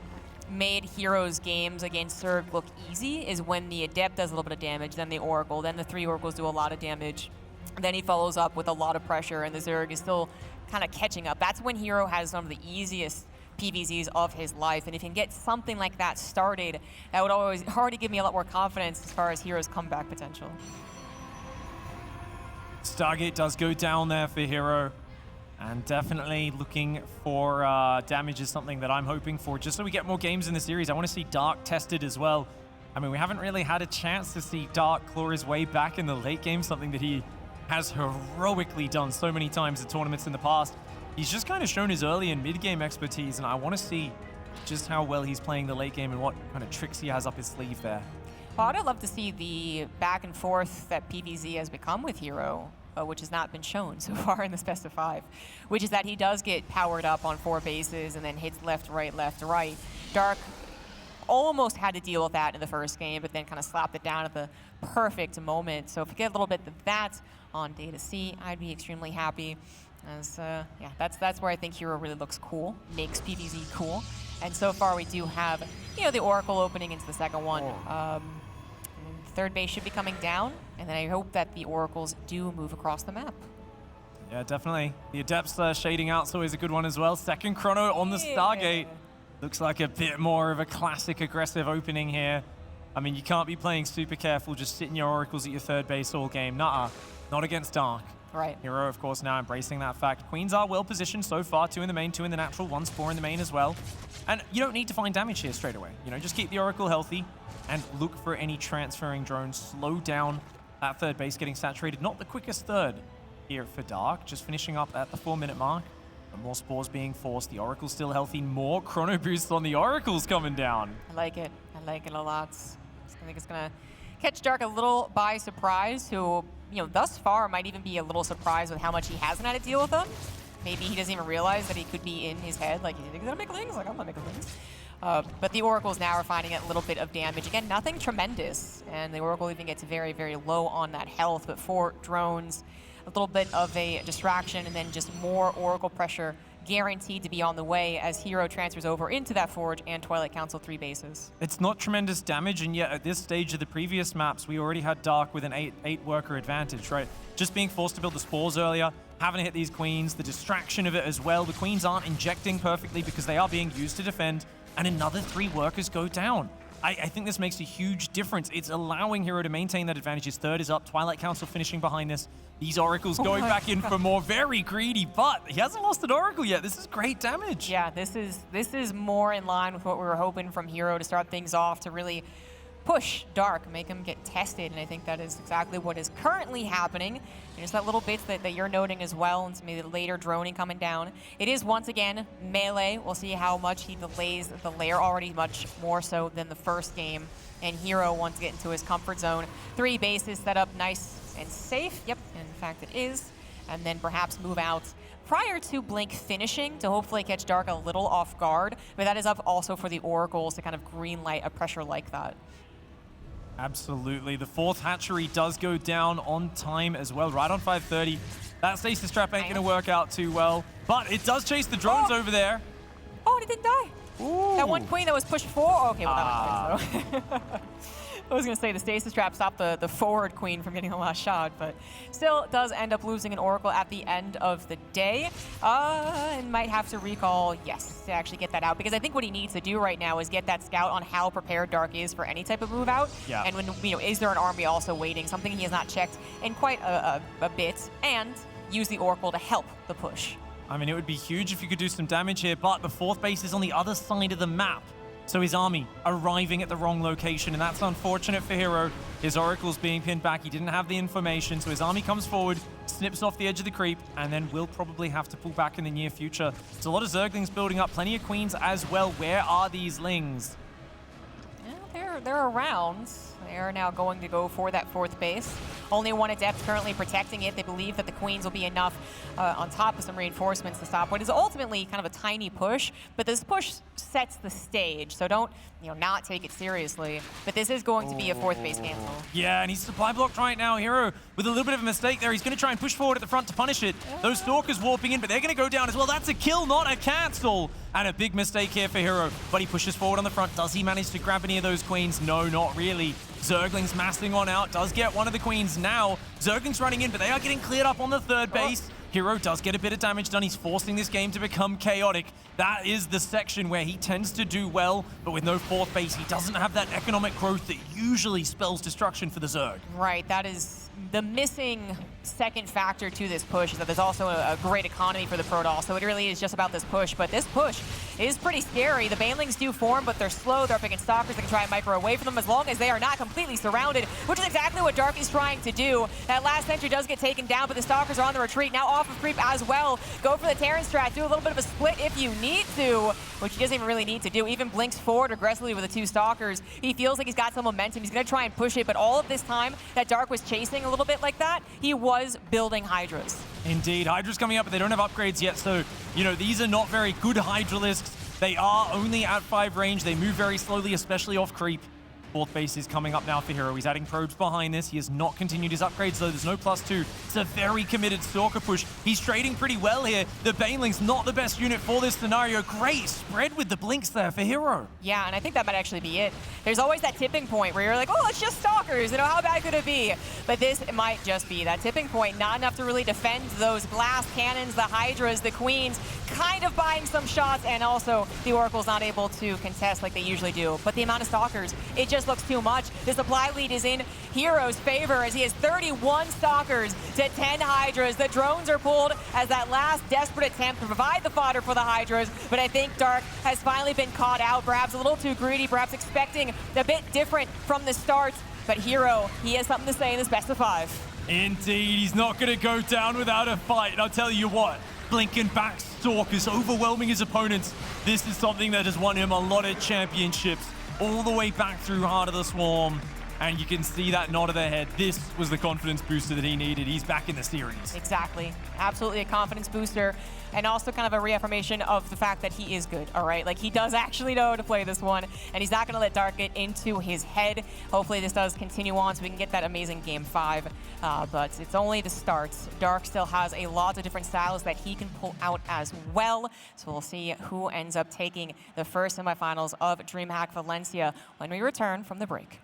made herO's games against Zerg look easy, is when the Adept does a little bit of damage, then the Oracle, then the 3 Oracles do a lot of damage, then he follows up with a lot of pressure, and the Zerg is still kind of catching up. That's when herO has some of the easiest PVZs of his life, and if he can get something like that started, that would already give me a lot more confidence as far as herO's comeback potential. Stargate does go down there for herO, and definitely looking for damage is something that I'm hoping for, just so we get more games in the series. I want to see Dark tested as well. I mean, we haven't really had a chance to see Dark claw his way back in the late game, something that he has heroically done so many times in tournaments in the past. He's just kind of shown his early and mid-game expertise, and I want to see just how well he's playing the late game and what kind of tricks he has up his sleeve there. Well, I'd love to see the back and forth that PVZ has become with herO, which has not been shown so far in the best of 5, which is that he does get powered up on 4 bases and then hits left, right. Dark almost had to deal with that in the first game, but then kind of slapped it down at the perfect moment. So if we get a little bit of that on Data C, I'd be extremely happy. As that's where I think herO really looks cool, makes PVZ cool. And so far we do have, the Oracle opening into the second one. Third base should be coming down, and then I hope that the Oracles do move across the map. Yeah, definitely. The Adepts shading out's always a good one as well. Second chrono on the Stargate. Looks like a bit more of a classic aggressive opening here. I mean, you can't be playing super careful, just sitting your Oracles at your third base all game. Nuh-uh, not against Dark. Right. herO, of course, now embracing that fact. Queens are well positioned so far, 2 in the main, 2 in the natural, 1 spore in the main as well. And you don't need to find damage here straight away. Just keep the Oracle healthy and look for any transferring drones. Slow down that third base getting saturated. Not the quickest third here for Dark, just finishing up at the 4-minute mark. And more spores being forced. The Oracle's still healthy. More chrono boosts on the Oracles coming down. I like it a lot. I think it's going to catch Dark a little by surprise, who, thus far might even be a little surprised with how much he hasn't had to deal with them. Maybe he doesn't even realize that he could be in his head, like, he's gonna make lings? Like, I'm not making lings. But the Oracles now are finding a little bit of damage. Again, nothing tremendous, and the Oracle even gets very, very low on that health, but 4 drones, a little bit of a distraction, and then just more Oracle pressure guaranteed to be on the way as herO transfers over into that Forge and Twilight Council 3 bases. It's not tremendous damage, and yet at this stage of the previous maps, we already had Dark with an 8 worker advantage, right? Just being forced to build the spores earlier, having to hit these queens, the distraction of it as well. The queens aren't injecting perfectly because they are being used to defend, and another 3 workers go down. I think this makes a huge difference. It's allowing herO to maintain that advantage. His third is up. Twilight Council finishing behind this. These Oracles going back in for more. Very greedy, but he hasn't lost an Oracle yet. This is great damage. Yeah, this is more in line with what we were hoping from herO to start things off, to really push Dark, make him get tested, and I think that is exactly what is currently happening. And just that little bit that you're noting as well, and some of the later droning coming down. It is once again melee. We'll see how much he delays the lair, already much more so than the first game. And herO wants to get into his comfort zone. 3 bases set up nice and safe. Yep, in fact it is. And then perhaps move out prior to Blink finishing to hopefully catch Dark a little off guard. But that is up also for the Oracles to kind of green light a pressure like that. Absolutely. The 4th hatchery does go down on time as well, right on 5:30. That stasis trap ain't going to work out too well, but it does chase the drones over there. Oh, it didn't die. Ooh. That one queen that was pushed forward. Okay, well, that was good, though. I was going to say the stasis trap stopped the forward queen from getting the last shot, but still does end up losing an Oracle at the end of the day. And might have to recall, yes, to actually get that out, because I think what he needs to do right now is get that scout on how prepared Dark is for any type of move out. Yeah. And when, is there an army also waiting, something he has not checked in quite a bit, and use the Oracle to help the push. I mean, it would be huge if you could do some damage here, but the 4th base is on the other side of the map. So his army arriving at the wrong location, and that's unfortunate for herO. His Oracle's being pinned back. He didn't have the information, so his army comes forward, snips off the edge of the creep, and then will probably have to pull back in the near future. There's a lot of Zerglings building up, plenty of queens as well. Where are these Lings? Yeah, they're around. They are now going to go for that 4th base. Only 1 Adept currently protecting it. They believe that the queens will be enough on top of some reinforcements to stop what is ultimately kind of a tiny push, but this push sets the stage, so don't not take it seriously. But this is going to be a 4th base cancel. Yeah, and he's supply blocked right now. herO with a little bit of a mistake there. He's going to try and push forward at the front to punish it. Those Stalkers warping in, but they're going to go down as well. That's a kill, not a cancel. And a big mistake here for herO, but he pushes forward on the front. Does he manage to grab any of those queens? No, not really. Zerglings massing on out, does get one of the queens now. Zerglings running in, but they are getting cleared up on the 3rd base. herO does get a bit of damage done. He's forcing this game to become chaotic. That is the section where he tends to do well, but with no 4th base, he doesn't have that economic growth that usually spells destruction for the Zerg. Right, that is the missing second factor to this push, is that there's also a great economy for the Protoss, so it really is just about this push, but this push is pretty scary. The Banelings do form, but they're slow. They're picking Stalkers. They can try and micro away from them as long as they are not completely surrounded, which is exactly what Dark is trying to do. That last sentry does get taken down, but the Stalkers are on the retreat, now off of creep as well. Go for the Terran strat, do a little bit of a split if you need to, which he doesn't even really need to do. Even blinks forward aggressively with the 2 Stalkers. He feels like he's got some momentum. He's going to try and push it, but all of this time that Dark was chasing a little bit like that, he was building Hydras. Indeed, Hydra's coming up, but they don't have upgrades yet, so, these are not very good Hydralisks. They are only at 5 range. They move very slowly, especially off creep. 4th base is coming up now for herO. He's adding probes behind this. He has not continued his upgrades, though. There's no +2. It's a very committed Stalker push. He's trading pretty well here. The Baneling's not the best unit for this scenario. Great spread with the blinks there for herO. Yeah, and I think that might actually be it. There's always that tipping point where you're like, oh, it's just Stalkers. How bad could it be? But this might just be that tipping point. Not enough to really defend those glass cannons, the Hydras, the Queens, kind of buying some shots, and also the Oracle's not able to contest like they usually do. But the amount of Stalkers, it just looks too much. The supply lead is in herO's favor as he has 31 Stalkers to 10 Hydras. The drones are pulled as that last desperate attempt to provide the fodder for the Hydras, but I think Dark has finally been caught out, perhaps a little too greedy, perhaps expecting a bit different from the start. But herO, he has something to say in this best of 5. Indeed, he's not going to go down without a fight. And I'll tell you what, blinking back Stalkers, overwhelming his opponents. This is something that has won him a lot of championships, all the way back through Heart of the Swarm. And you can see that nod of the head. This was the confidence booster that he needed. He's back in the series. Exactly. Absolutely a confidence booster. And also kind of a reaffirmation of the fact that he is good, all right? Like, he does actually know how to play this one, and he's not going to let Dark get into his head. Hopefully this does continue on so we can get that amazing Game 5. But it's only the start. Dark still has a lot of different styles that he can pull out as well. So we'll see who ends up taking the first semifinals of DreamHack Valencia when we return from the break.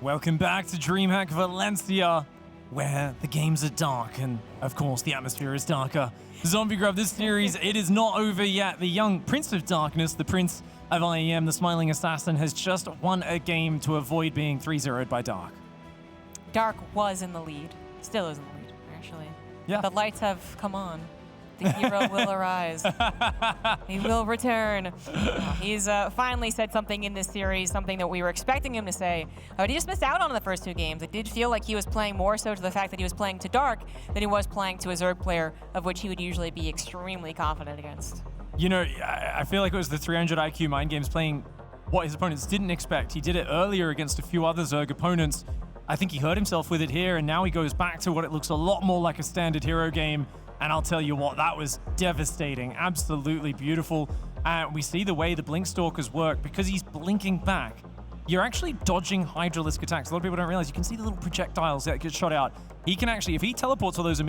Welcome back to DreamHack Valencia, where the games are dark and, of course, the atmosphere is darker. Zombie Grub, this series, it is not over yet. The young Prince of Darkness, the Prince of IEM, the Smiling Assassin, has just won a game to avoid being 3-0'd by Dark. Dark was in the lead. Still is in the lead, actually. Yeah. The lights have come on. The hero will arise. He will return. He's finally said something in this series, something that we were expecting him to say. But he just missed out on in the first two games. It did feel like he was playing more so to the fact that he was playing to Dark than he was playing to a Zerg player, of which he would usually be extremely confident against. You know, I feel like it was the 300 IQ mind games playing what his opponents didn't expect. He did it earlier against a few other Zerg opponents. I think he hurt himself with it here, and now he goes back to what it looks a lot more like a standard hero game. And I'll tell you what, that was devastating. Absolutely beautiful. We see the way the Blink Stalkers work because he's blinking back. You're actually dodging Hydralisk attacks. A lot of people don't realize you can see the little projectiles that get shot out. He can actually, if he teleports all those in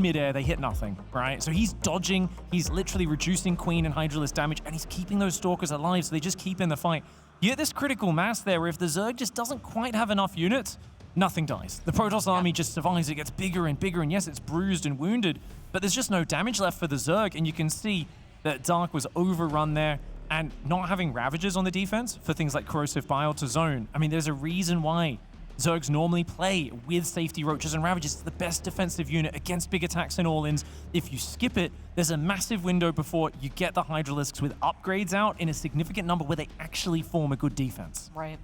midair, they hit nothing, right? So he's dodging, he's literally reducing Queen and Hydralisk damage, and he's keeping those Stalkers alive, so they just keep in the fight. You get this critical mass there where if the Zerg just doesn't quite have enough units, nothing dies. The Protoss army just survives. It gets bigger and bigger, and yes, it's bruised and wounded, but there's just no damage left for the Zerg, and you can see that Dark was overrun there, and not having Ravagers on the defense for things like Corrosive Bile to zone. I mean, there's a reason why Zergs normally play with Safety Roaches and Ravagers. It's the best defensive unit against big attacks and all-ins. If you skip it, there's a massive window before you get the Hydralisks with upgrades out in a significant number where they actually form a good defense. Right.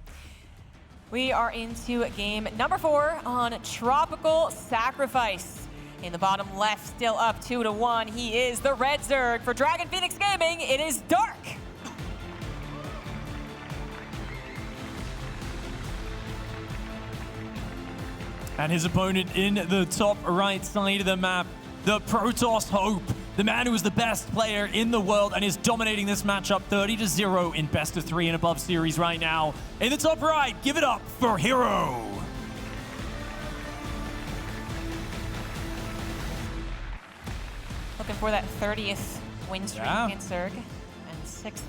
We are into game number 4 on Tropical Sacrifice. In the bottom left, still up 2-1. He is the red Zerg. For Dragon Phoenix Gaming, it is Dark. And his opponent in the top right side of the map, the Protoss Hope, the man who is the best player in the world and is dominating this matchup 30-0 in best of 3 and above series right now. In the top right, give it up for herO. Looking for that 30th win streak against Zerg and 6th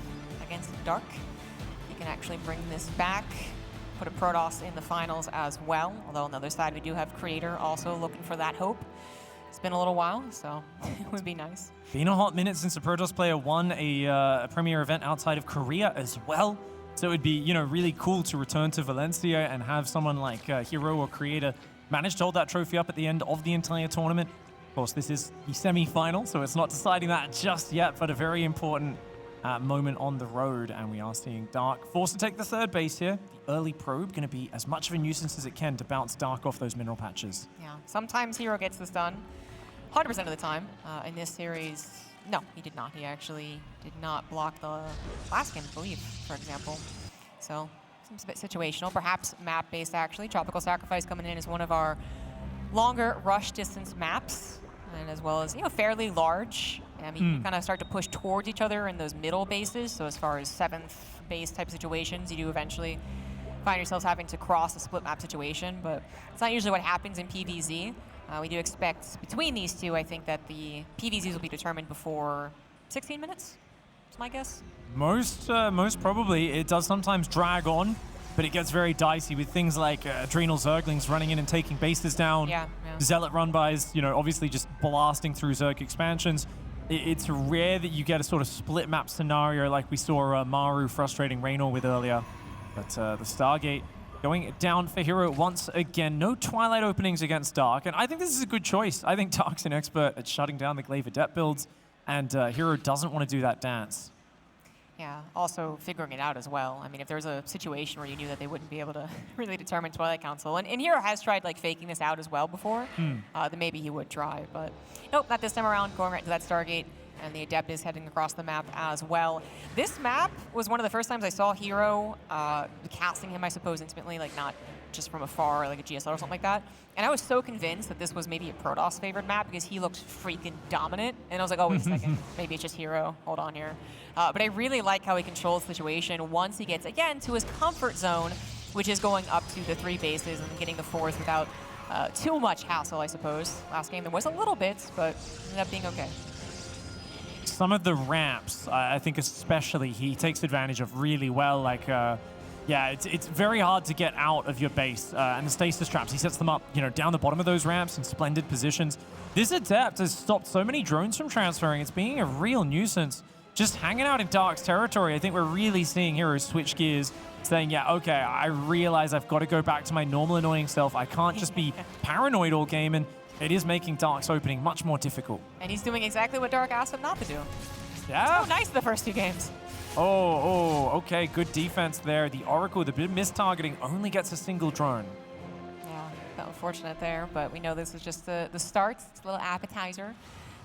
against Dark. He can actually bring this back, put a Protoss in the finals as well. Although on the other side, we do have Creator also looking for that hope. It's been a little while, so it would be nice. Been a hot minute since a Protoss player won a premier event outside of Korea as well. So it would be, you know, really cool to return to Valencia and have someone like herO or Creator manage to hold that trophy up at the end of the entire tournament. Of course, this is the semi-final, so it's not deciding that just yet, but a very important moment on the road, and we are seeing Dark forced to take the third base here. The early probe going to be as much of a nuisance as it can to bounce Dark off those mineral patches. Yeah, sometimes herO gets this done, 100% of the time. In this series, no, he did not. He actually did not block the last game, I believe, for example. So, seems a bit situational, perhaps map-based actually. Tropical Sacrifice coming in as one of our longer rush distance maps, and as well as, you know, fairly large. You kind of start to push towards each other in those middle bases. So as far as 7th base type situations, you do eventually find yourselves having to cross a split map situation, but it's not usually what happens in PvZ. We do expect between these two, I think that the PvZs will be determined before 16 minutes, is my guess. Most probably. It does sometimes drag on, but it gets very dicey with things like Adrenal Zerglings running in and taking bases down. Yeah. Zealot run-bys, you know, obviously just blasting through Zerg expansions. It's rare that you get a sort of split map scenario like we saw Maru frustrating Raynor with earlier. But the Stargate going down for herO once again. No Twilight openings against Dark, and I think this is a good choice. I think Dark's an expert at shutting down the Glaive Adept builds, and herO doesn't want to do that dance. Yeah, also figuring it out as well. I mean, if there was a situation where you knew that they wouldn't be able to really determine Twilight Council, and herO has tried like faking this out as well before, then maybe he would try, but nope, not this time around, going right to that Stargate, and the Adept is heading across the map as well. This map was one of the first times I saw herO casting him, I suppose, intimately, like not just from afar, like a GSL or something like that. And I was so convinced that this was maybe a Protoss favored map because he looked freaking dominant. And I was like, oh, wait a second, maybe it's just herO. Hold on here. But I really like how he controls the situation once he gets, again, to his comfort zone, which is going up to the 3 bases and getting the 4th without too much hassle, I suppose. Last game there was a little bit, but ended up being okay. Some of the ramps, I think especially, he takes advantage of really well, like Yeah, it's very hard to get out of your base, and the stasis traps, he sets them up, you know, down the bottom of those ramps in splendid positions. This Adept has stopped so many drones from transferring. It's being a real nuisance. Just hanging out in Dark's territory, I think we're really seeing herO switch gears, saying, yeah, okay, I realize I've got to go back to my normal annoying self. I can't just be paranoid all game, and it is making Dark's opening much more difficult. And he's doing exactly what Dark asked him not to do. Yeah. So nice the first 2 games. Oh, okay, good defense there. The Oracle, the bit of mistargeting, only gets a single drone. Yeah, felt unfortunate there, but we know this is just the start. It's a little appetizer.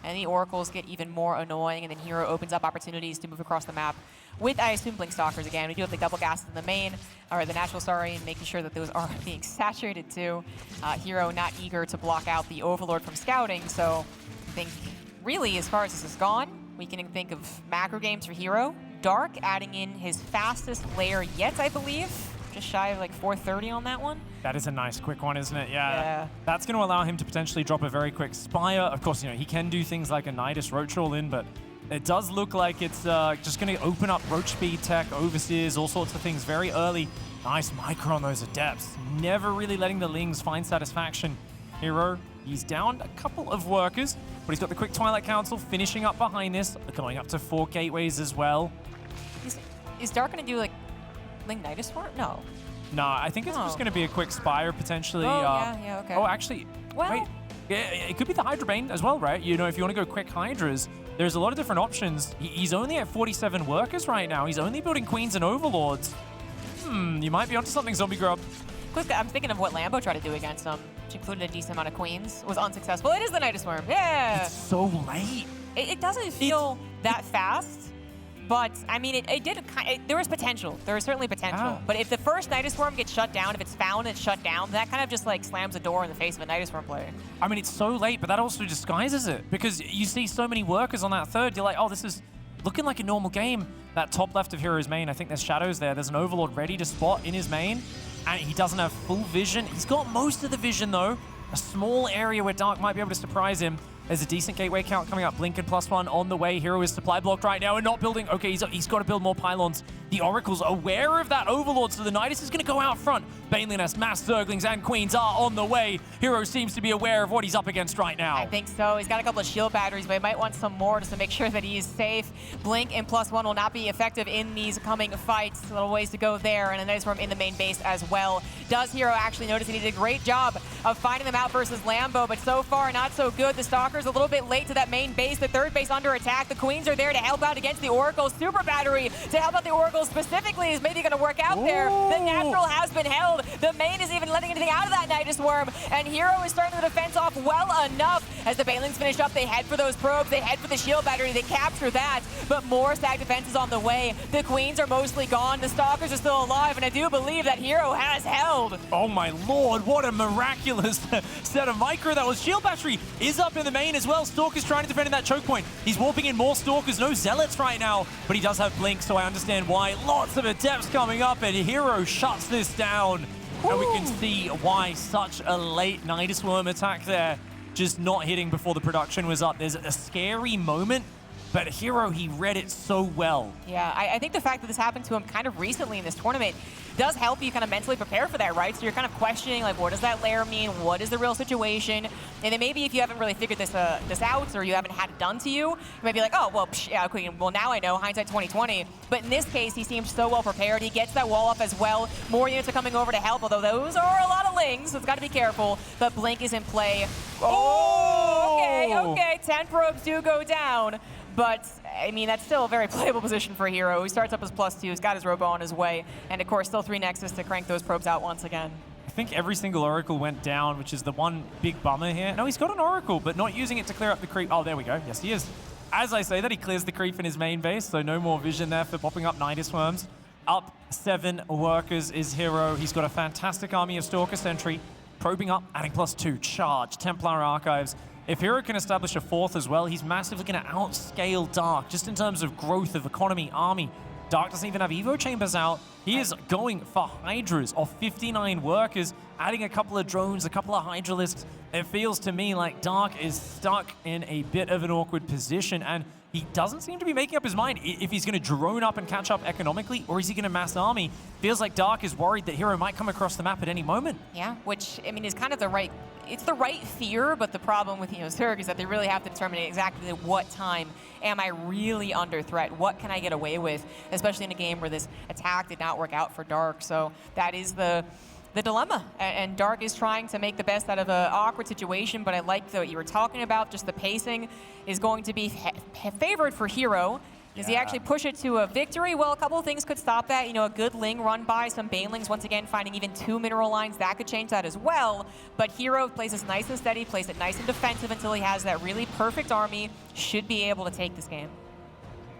And the Oracles get even more annoying, and then herO opens up opportunities to move across the map with, I assume, Blink Stalkers again. We do have the double gas in the main, or the natural, sorry, and making sure that those are being saturated too. herO not eager to block out the Overlord from scouting, so I think really, as far as this has gone, we can think of macro games for herO. Dark adding in his fastest layer yet, I believe. Just shy of like 430 on that one. That is a nice quick one, isn't it? Yeah. That's going to allow him to potentially drop a very quick Spire. Of course, you know, he can do things like a Nidus Roach all in, but it does look like it's just going to open up Roach speed tech, Overseers, all sorts of things very early. Nice micro on those Adepts. Never really letting the Lings find satisfaction. herO, he's down a couple of workers, but he's got the quick Twilight Council finishing up behind this, going up to 4 gateways as well. Is Dark going to do like Ling Nidus Swarm? No. No, I think it's just going to be a quick Spire potentially. Oh, yeah, okay. Oh, actually, well, wait. Yeah, it could be the Hydra Bane as well, right? You know, if you want to go quick Hydras, there's a lot of different options. He's only at 47 workers right now. He's only building Queens and Overlords. You might be onto something, Zombie Grub. I'm thinking of what Lambo tried to do against him, which included a decent amount of Queens. Was unsuccessful. It is the Nidus Swarm. Yeah. It's so late. It doesn't feel that fast. But, I mean, there was potential. There was certainly potential. Ah. But if the first Nidus Swarm gets shut down, if it's found and shut down, that kind of just, like, slams a door in the face of a Nidus Swarm player. I mean, it's so late, but that also disguises it. Because you see so many workers on that third, you're like, oh, this is looking like a normal game. That top left of herO's main, I think there's shadows there. There's an Overlord ready to spot in his main. And he doesn't have full vision. He's got most of the vision, though. A small area where Dark might be able to surprise him. There's a decent gateway count coming up. Blink and +1 on the way. herO is supply blocked right now and not building. Okay, he's got to build more pylons. The Oracle's aware of that Overlord, so the Nidus is going to go out front. Baneliness, Mass Zerglings, and Queens are on the way. herO seems to be aware of what he's up against right now. I think so. He's got a couple of shield batteries, but he might want some more just to make sure that he is safe. Blink and +1 will not be effective in these coming fights. A little ways to go there, and a Nidus Swarm in the main base as well. Does herO actually notice he did a great job of finding them out versus Lambo, but so far not so good. The Stalker's a little bit late to that main base. The third base under attack. The Queens are there to help out against the Oracle. Super Battery to help out the Oracle specifically is maybe going to work out there. The natural has been held. The main is even letting anything out of that Nidus Worm, and herO is starting the defense off well enough. As the Banelings finish up, they head for those probes. They head for the shield battery. They capture that, but more stack defense is on the way. The Queens are mostly gone. The Stalkers are still alive, and I do believe that herO has held. Oh my lord, what a miraculous set of micro that was. Shield battery is up in the main as well. Stalker's trying to defend in that choke point. He's warping in more Stalkers, no Zealots right now, but he does have Blink, so I understand why. Lots of Adepts coming up, and herO shuts this down. Woo. And we can see why such a late Nidus Worm attack there, just not hitting before the production was up. There's a scary moment, but herO, he read it so well. Yeah, I think the fact that this happened to him kind of recently in this tournament does help you kind of mentally prepare for that, right? So you're kind of questioning, like, what does that layer mean? What is the real situation? And then maybe if you haven't really figured this out, or you haven't had it done to you, you might be like, oh, well, yeah, okay, well, now I know, hindsight 2020. But in this case, he seems so well prepared. He gets that wall up as well. More units are coming over to help, although those are a lot of Lings, so it's got to be careful. But Blink is in play. Oh, okay, 10 probes do go down. But, I mean, that's still a very playable position for herO. He starts up as +2, he's got his Robo on his way, and of course, still 3 Nexus to crank those probes out once again. I think every single Oracle went down, which is the one big bummer here. No, he's got an Oracle, but not using it to clear up the creep. Oh, there we go. Yes, he is. As I say that, he clears the creep in his main base, so no more vision there for popping up Nidus Worms. Up 7 workers is herO. He's got a fantastic army of Stalker Sentry, probing up, adding +2, charge, Templar Archives. If herO can establish a 4th as well, he's massively going to outscale Dark, just in terms of growth of economy, army. Dark doesn't even have Evo Chambers out. He is going for Hydras of 59 workers, adding a couple of drones, a couple of Hydralisks. It feels to me like Dark is stuck in a bit of an awkward position, and he doesn't seem to be making up his mind if he's going to drone up and catch up economically, or is he going to mass army? Feels like Dark is worried that herO might come across the map at any moment. Yeah, which, I mean, is kind of the right, it's the right fear, but the problem with, Zerg is that they really have to determine exactly what time am I really under threat? What can I get away with, especially in a game where this attack did not work out for Dark. So that is the dilemma, and Dark is trying to make the best out of an awkward situation, but I like what you were talking about, just the pacing is going to be favored for herO. Does he actually push it to a victory? Well, a couple of things could stop that. A good Ling run by, some Banelings, once again, finding even 2 mineral lines, that could change that as well. But herO plays this nice and steady, plays it nice and defensive until he has that really perfect army, should be able to take this game.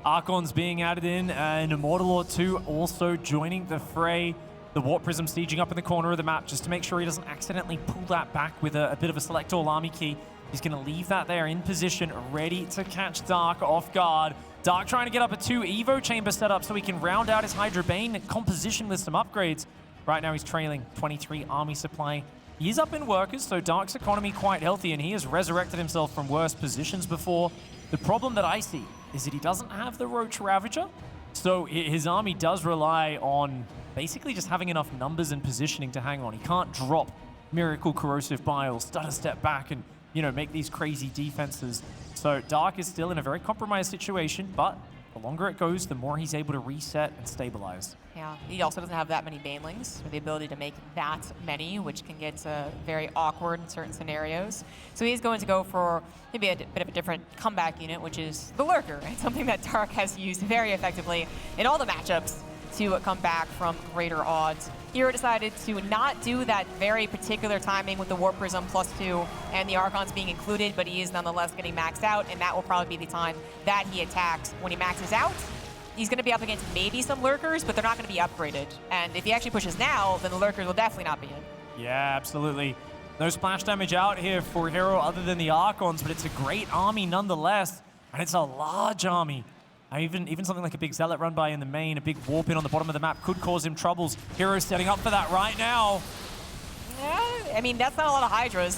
Archon's being added in, and Immortal or 2 also joining the fray. The Warp Prism sieging up in the corner of the map just to make sure he doesn't accidentally pull that back with a bit of a select all army key. He's going to leave that there in position, ready to catch Dark off guard. Dark trying to get up a 2 Evo chamber setup so he can round out his Hydra Bane composition with some upgrades. Right now he's trailing 23 army supply. He is up in workers, so Dark's economy quite healthy, and he has resurrected himself from worse positions before. The problem that I see is that he doesn't have the Roach Ravager, so his army does rely on basically just having enough numbers and positioning to hang on. He can't drop Miracle Corrosive Bile, stutter step back, and make these crazy defenses. So Dark is still in a very compromised situation, but the longer it goes, the more he's able to reset and stabilize. Yeah, he also doesn't have that many Banelings, or the ability to make that many, which can get very awkward in certain scenarios. So he's going to go for maybe a bit of a different comeback unit, which is the Lurker, right? Something that Dark has used very effectively in all the matchups to come back from greater odds. herO decided to not do that very particular timing with the Warp Prism +2 and the Archons being included, but he is nonetheless getting maxed out, and that will probably be the time that he attacks. When he maxes out, he's going to be up against maybe some Lurkers, but they're not going to be upgraded. And if he actually pushes now, then the Lurkers will definitely not be in. Yeah, absolutely. No splash damage out here for herO other than the Archons, but it's a great army nonetheless, and it's a large army. Even something like a big Zealot run by in the main, a big warp in on the bottom of the map could cause him troubles. herO's setting up for that right now. Yeah, I mean, that's not a lot of Hydras.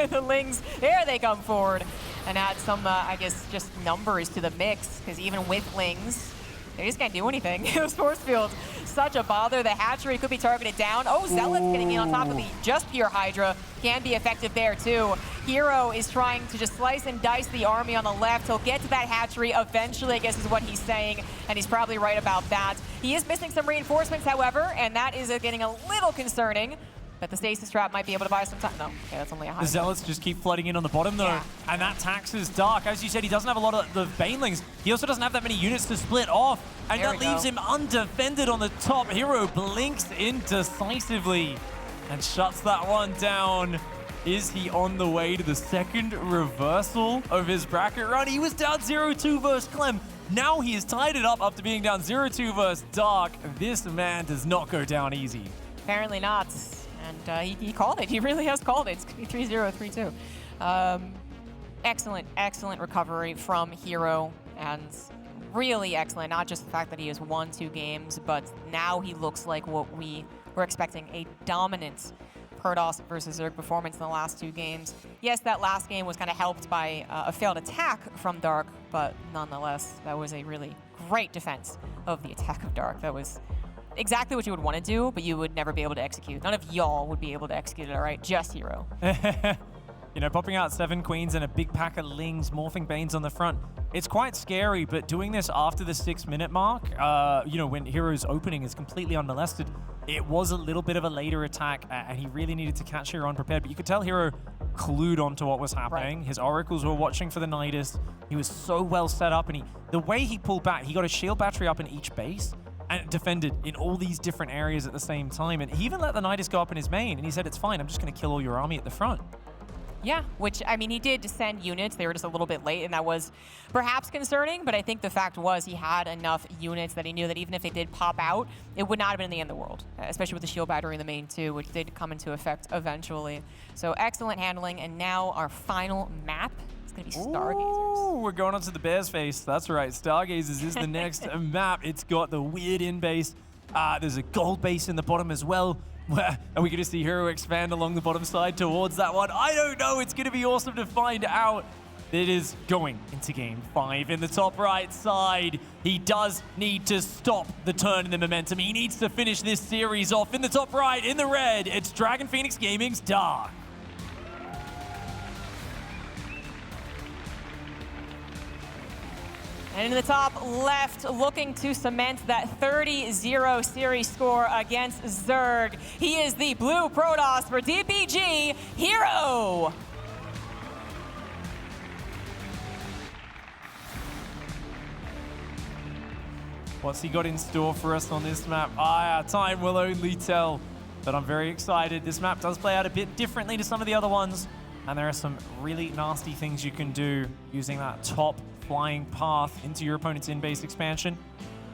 The Lings, there they come forward and add some, I guess, just numbers to the mix, because even with Lings, they just can't do anything. Those force fields, such a bother. The hatchery could be targeted down. Oh, Zealot's getting in on top of the just pure Hydra. Can be effective there, too. herO is trying to just slice and dice the army on the left. He'll get to that hatchery eventually, I guess is what he's saying, and he's probably right about that. He is missing some reinforcements, however, and that is getting a little concerning. But the stasis trap might be able to buy some time. No, okay, that's only a high. The Zealots just keep flooding in on the bottom, though, and that taxes Dark. As you said, he doesn't have a lot of the Banelings. He also doesn't have that many units to split off, and that leaves him undefended on the top. herO blinks in decisively and shuts that one down. Is he on the way to the second reversal of his bracket run? He was down 0-2 versus Clem. Now he has tied it up after being down 0-2 versus Dark. This man does not go down easy. Apparently not. And he called it. He really has called it. It's going to be 3-0, 3-2. Excellent recovery from herO, and really excellent. Not just the fact that he has won 2 games, but now he looks like what we were expecting, a dominant Protoss versus Zerg performance in the last 2 games. Yes, that last game was kind of helped by a failed attack from Dark, but nonetheless, that was a really great defense of the attack of Dark. That was exactly what you would want to do, but you would never be able to execute. None of y'all would be able to execute it, all right? Just herO. Popping out 7 Queens and a big pack of Lings, morphing Banes on the front. It's quite scary, but doing this after the 6-minute mark, when herO's opening is completely unmolested, it was a little bit of a later attack, and he really needed to catch herO unprepared. But you could tell herO clued onto what was happening. Right. His oracles were watching for the Nidus. He was so well set up, and the way he pulled back, he got a shield battery up in each base, and defended in all these different areas at the same time. And he even let the Nidus go up in his main, and he said, it's fine, I'm just going to kill all your army at the front. Yeah, which, I mean, he did send units. They were just a little bit late, and that was perhaps concerning, but I think the fact was he had enough units that he knew that even if they did pop out, it would not have been the end of the world, especially with the shield battery in the main, too, which did come into effect eventually. So excellent handling, and now our final map. It's going to be Stargazers. Ooh, we're going on to the Bear's Face. That's right. Stargazers is the next map. It's got the weird in base. There's a gold base in the bottom as well. Are we going to see herO expand along the bottom side towards that one? I don't know. It's going to be awesome to find out. It is going into game 5 in the top right side. He does need to stop the turn in the momentum. He needs to finish this series off in the top right, in the red. It's Dragon Phoenix Gaming's Dark. And in the top left, looking to cement that 30-0 series score against Zerg. He is the blue Protoss for DPG, herO. What's he got in store for us on this map? Time will only tell. But I'm very excited. This map does play out a bit differently to some of the other ones. And there are some really nasty things you can do using that top flying path into your opponent's in-base expansion.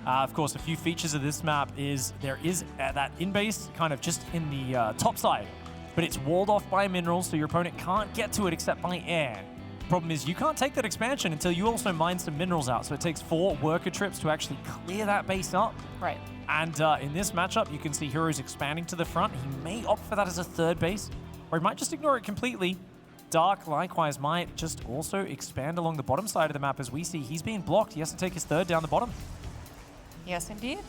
Of course, a few features of this map is there is that in-base kind of just in the top side, but it's walled off by minerals, so your opponent can't get to it except by air. Problem is you can't take that expansion until you also mine some minerals out, so it takes 4 worker trips to actually clear that base up. Right. And in this matchup, you can see herO's expanding to the front. He may opt for that as a third base, or he might just ignore it completely. Dark, likewise, might just also expand along the bottom side of the map. As we see, he's being blocked. He has to take his third down the bottom. Yes, indeed.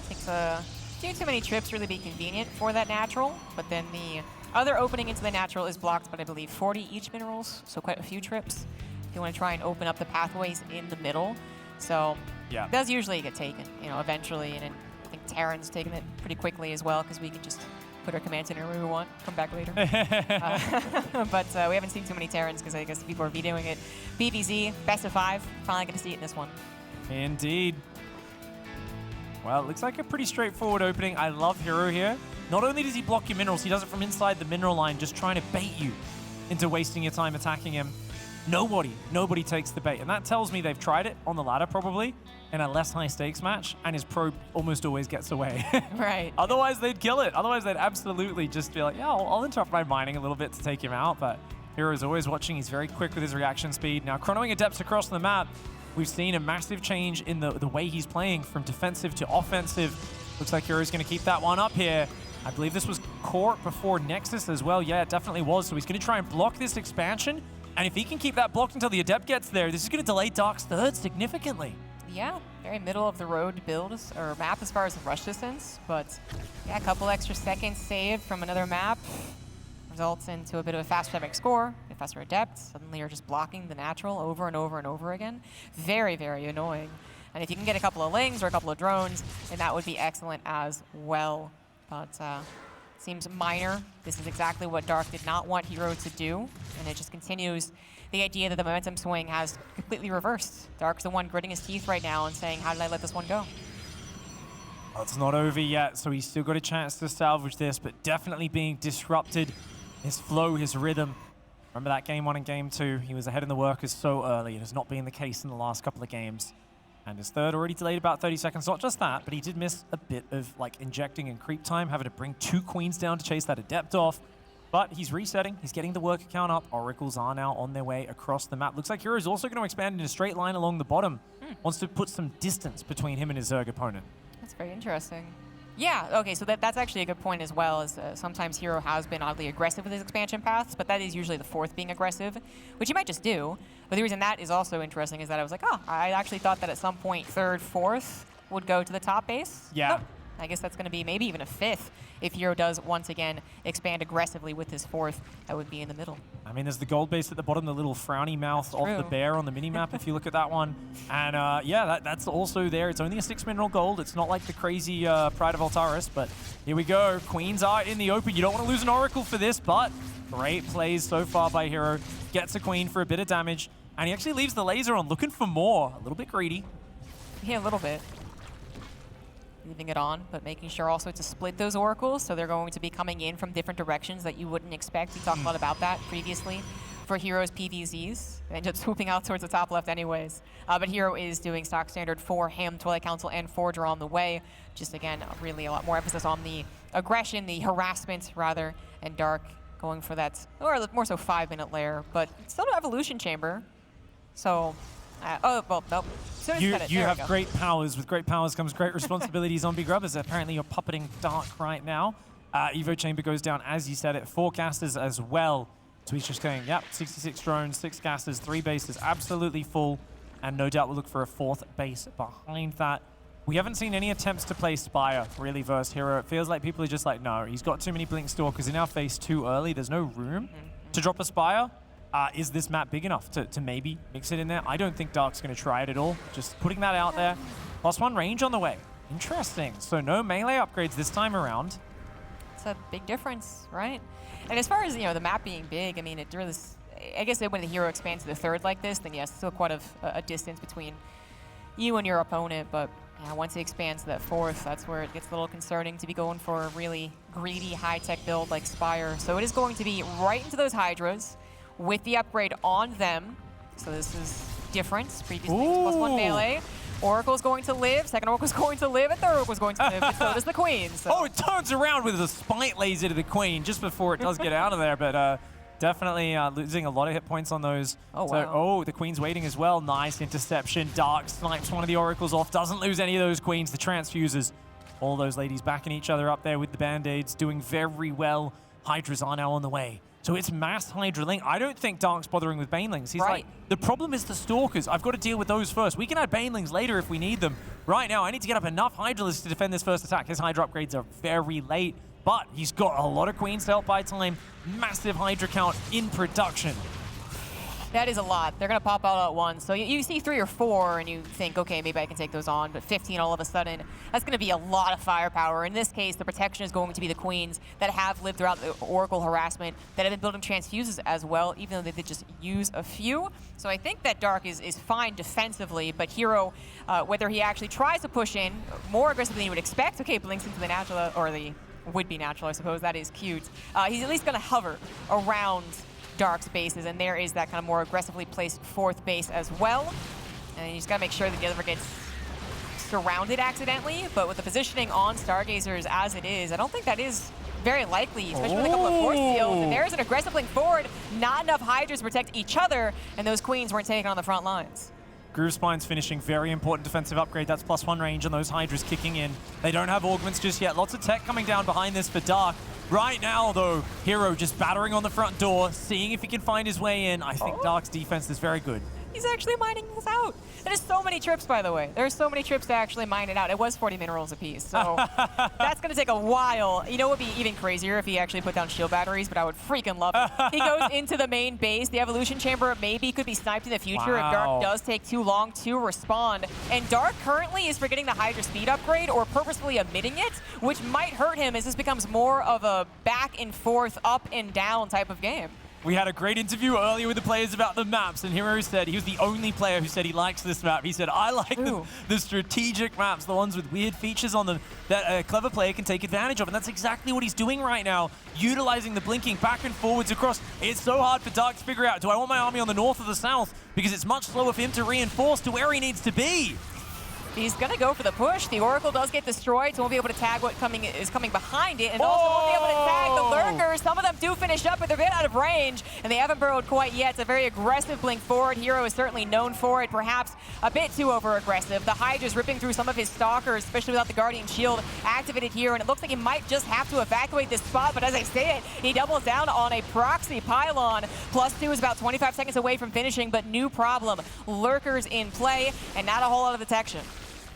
Takes too many trips to really be convenient for that natural, but then the other opening into the natural is blocked, but I believe 40 each minerals, so quite a few trips if you want to try and open up the pathways in the middle. So yeah, it does usually get taken, eventually, and I think Terran's taken it pretty quickly as well, because we can just put our command center where we want, come back later. But we haven't seen too many Terrans because I guess people are videoing it. PVZ, best of 5, finally going to see it in this one. Indeed. Well, it looks like a pretty straightforward opening. I love herO here. Not only does he block your minerals, he does it from inside the mineral line, just trying to bait you into wasting your time attacking him. Nobody takes the bait. And that tells me they've tried it on the ladder probably in a less high stakes match, and his probe almost always gets away. Right. Otherwise, they'd kill it. Otherwise, they'd absolutely just be like, yeah, I'll interrupt my mining a little bit to take him out. But herO's always watching. He's very quick with his reaction speed. Now, chronoing adepts across the map, we've seen a massive change in the way he's playing from defensive to offensive. Looks like herO's going to keep that one up here. I believe this was Court before Nexus as well. Yeah, it definitely was. So he's going to try and block this expansion. And if he can keep that blocked until the Adept gets there, this is going to delay Dark's third significantly. Yeah, very middle of the road build or map as far as rush distance. But yeah, a couple extra seconds saved from another map results into a bit of a fast traffic score. A faster Adept, suddenly you're just blocking the natural over and over and over again. Very, very annoying. And if you can get a couple of lings or a couple of drones, then that would be excellent as well. But seems minor. This is exactly what Dark did not want herO to do, and it just continues the idea that the momentum swing has completely reversed. Dark's the one gritting his teeth right now and saying, how did I let this one go? Well, it's not over yet, so he's still got a chance to salvage this, but definitely being disrupted. His flow, his rhythm. Remember that game 1 and game 2? He was ahead in the workers so early. It has not been the case in the last couple of games. And his third already delayed about 30 seconds. Not just that, but he did miss a bit of injecting and creep time, having to bring 2 queens down to chase that Adept off. But he's resetting. He's getting the worker count up. Oracles are now on their way across the map. Looks like herO's also going to expand in a straight line along the bottom. Wants to put some distance between him and his Zerg opponent. That's very interesting. Yeah, okay, so that's actually a good point as well, is sometimes herO has been oddly aggressive with his expansion paths, but that is usually the 4th being aggressive, which he might just do. But the reason that is also interesting is that I was like, oh, I actually thought that at some point 3rd, 4th would go to the top base. Yeah. Nope. I guess that's going to be maybe even a 5th if herO does once again expand aggressively with his 4th. That would be in the middle. I mean, there's the gold base at the bottom, the little frowny mouth of the bear on the mini-map, if you look at that one. And yeah, that's also there. It's only a 6 mineral gold. It's not like the crazy Pride of Altaris, but here we go. Queens are in the open. You don't want to lose an Oracle for this, but great plays so far by herO. Gets a queen for a bit of damage, and he actually leaves the laser on, looking for more. A little bit greedy. Yeah, a little bit. Leaving it on, but making sure also to split those oracles, so they're going to be coming in from different directions that you wouldn't expect. We talked a lot about that previously for herO's PVZs. They end up swooping out towards the top left anyways. But herO is doing stock standard 4 Ham, Twilight Council, and Forger on the way. Just again, really a lot more emphasis on the aggression, the harassment rather, and Dark going for that, or more so 5-minute lair, but still no evolution chamber. So, oh, well, nope. You have great powers. With great powers comes great responsibilities, Zombie Grubbers. Apparently you're puppeting Dark right now. Evo Chamber goes down, as you said it. 4 casters as well. So he's just going, yep, 66 drones, 6 gases, 3 bases, absolutely full. And no doubt we'll look for a 4th base behind that. We haven't seen any attempts to play Spire, really, versus herO. It feels like people are just like, no, he's got too many Blink Stalkers in our face too early. There's no room to drop a Spire. Is this map big enough to maybe mix it in there? I don't think Dark's going to try it at all. Just putting that out there. +1 range on the way. Interesting. So no melee upgrades this time around. It's a big difference, right? And as far as, the map being big, I mean, it really, I guess when the herO expands to the 3rd like this, then yes, still quite a distance between you and your opponent. But yeah, once it expands to that 4th, that's where it gets a little concerning to be going for a really greedy, high-tech build like Spire. So it is going to be right into those Hydras with the upgrade on them. So this is different. Previous things, +1 melee. Oracle's going to live, 2nd Oracle's going to live, and 3rd Oracle's going to live, but so does the Queen. So. Oh, it turns around with a spite laser to the Queen just before it does get out of there, but definitely losing a lot of hit points on those. Oh, so, wow. Oh, the Queen's waiting as well. Nice interception. Dark snipes one of the Oracles off, doesn't lose any of those Queens. The transfuses, all those ladies backing each other up there with the Band-Aids, doing very well. Hydras are now on the way. So it's mass Hydra Link. I don't think Dark's bothering with Banelings. He's like, the problem is the Stalkers. I've got to deal with those first. We can add Banelings later if we need them. Right now, I need to get up enough Hydralisks to defend this first attack. His Hydra upgrades are very late, but he's got a lot of Queens to help buy time. Massive Hydra count in production. That is a lot. They're going to pop out at once. So you see 3 or 4 and you think, okay, maybe I can take those on. But 15 all of a sudden, that's going to be a lot of firepower. In this case, the protection is going to be the Queens that have lived throughout the Oracle harassment, that have been building transfuses as well, even though they did just use a few. So I think that Dark is fine defensively, but herO, whether he actually tries to push in more aggressively than you would expect, okay, blinks into the natural, or the would-be natural, I suppose. That is cute. He's at least going to hover around Dark's bases, and there is that kind of more aggressively placed 4th base as well. And you just gotta make sure that the other gets surrounded accidentally, but with the positioning on Stargazers as it is, I don't think that is very likely, especially with a couple of force fields. And there's an aggressive link forward, not enough Hydras to protect each other, and those Queens weren't taken on the front lines. Groove Spine's finishing, very important defensive upgrade. That's +1 range on those Hydras kicking in. They don't have augments just yet. Lots of tech coming down behind this for Dark. Right now, though, herO just battering on the front door, seeing if he can find his way in. I think Dark's defense is very good. He's actually mining this out. There's so many trips, by the way. There's so many trips to actually mine it out. It was 40 minerals apiece, so that's going to take a while. You know what would be even crazier if he actually put down shield batteries, but I would freaking love it. He goes into the main base. The evolution chamber maybe could be sniped in the future if Dark does take too long to respond. And Dark currently is forgetting the Hydra speed upgrade or purposefully omitting it, which might hurt him as this becomes more of a back and forth, up and down type of game. We had a great interview earlier with the players about the maps, and herO said he was the only player who said he likes this map. He said, I like the strategic maps, the ones with weird features on them that a clever player can take advantage of. And that's exactly what he's doing right now, utilizing the blinking back and forwards across. It's so hard for Dark to figure out, do I want my army on the north or the south? Because it's much slower for him to reinforce to where he needs to be. He's going to go for the push. The Oracle does get destroyed, so won't be able to tag what is coming behind it, and also won't be able to tag the Lurkers. Some of them do finish up, but they're a bit out of range, and they haven't burrowed quite yet. It's a very aggressive blink forward. herO is certainly known for it, perhaps a bit too over-aggressive. The Hydra's ripping through some of his Stalkers, especially without the Guardian Shield activated here, and it looks like he might just have to evacuate this spot, but as I say it, he doubles down on a proxy pylon. +2 is about 25 seconds away from finishing, but new problem. Lurkers in play, and not a whole lot of detection.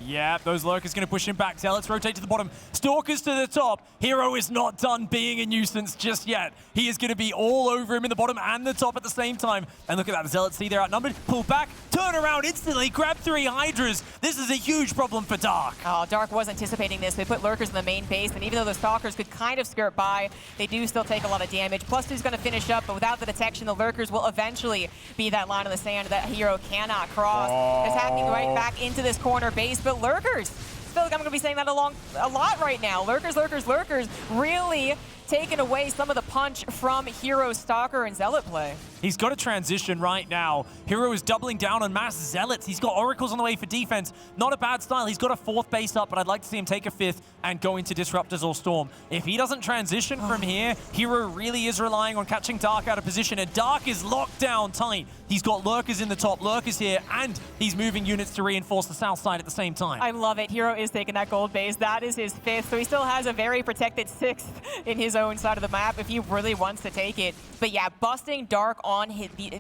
Yeah, those Lurkers going to push him back. Zealots rotate to the bottom. Stalkers to the top. herO is not done being a nuisance just yet. He is going to be all over him in the bottom and the top at the same time. And look at that. The Zealots see they're outnumbered. Pull back. Turn around instantly. Grab 3 Hydras. This is a huge problem for Dark. Oh, Dark was anticipating this. They put Lurkers in the main base, and even though the Stalkers could kind of skirt by, they do still take a lot of damage. +2 is going to finish up, but without the detection, the Lurkers will eventually be that line in the sand that herO cannot cross. It's happening right back into this corner base, but Lurkers, still, I'm going to be saying that a lot right now. Lurkers, Lurkers, Lurkers, really taking away some of the punch from herO's Stalker and Zealot play. He's got a transition right now. herO is doubling down on mass Zealots. He's got Oracles on the way for defense. Not a bad style. He's got a 4th base up, but I'd like to see him take a 5th and go into Disruptors or Storm. If he doesn't transition from here, herO really is relying on catching Dark out of position, and Dark is locked down tight. He's got Lurkers in the top, Lurkers here, and he's moving units to reinforce the south side at the same time. I love it. herO is taking that gold base. That is his 5th, so he still has a very protected 6th in his his own side of the map if he really wants to take it. But yeah, busting Dark on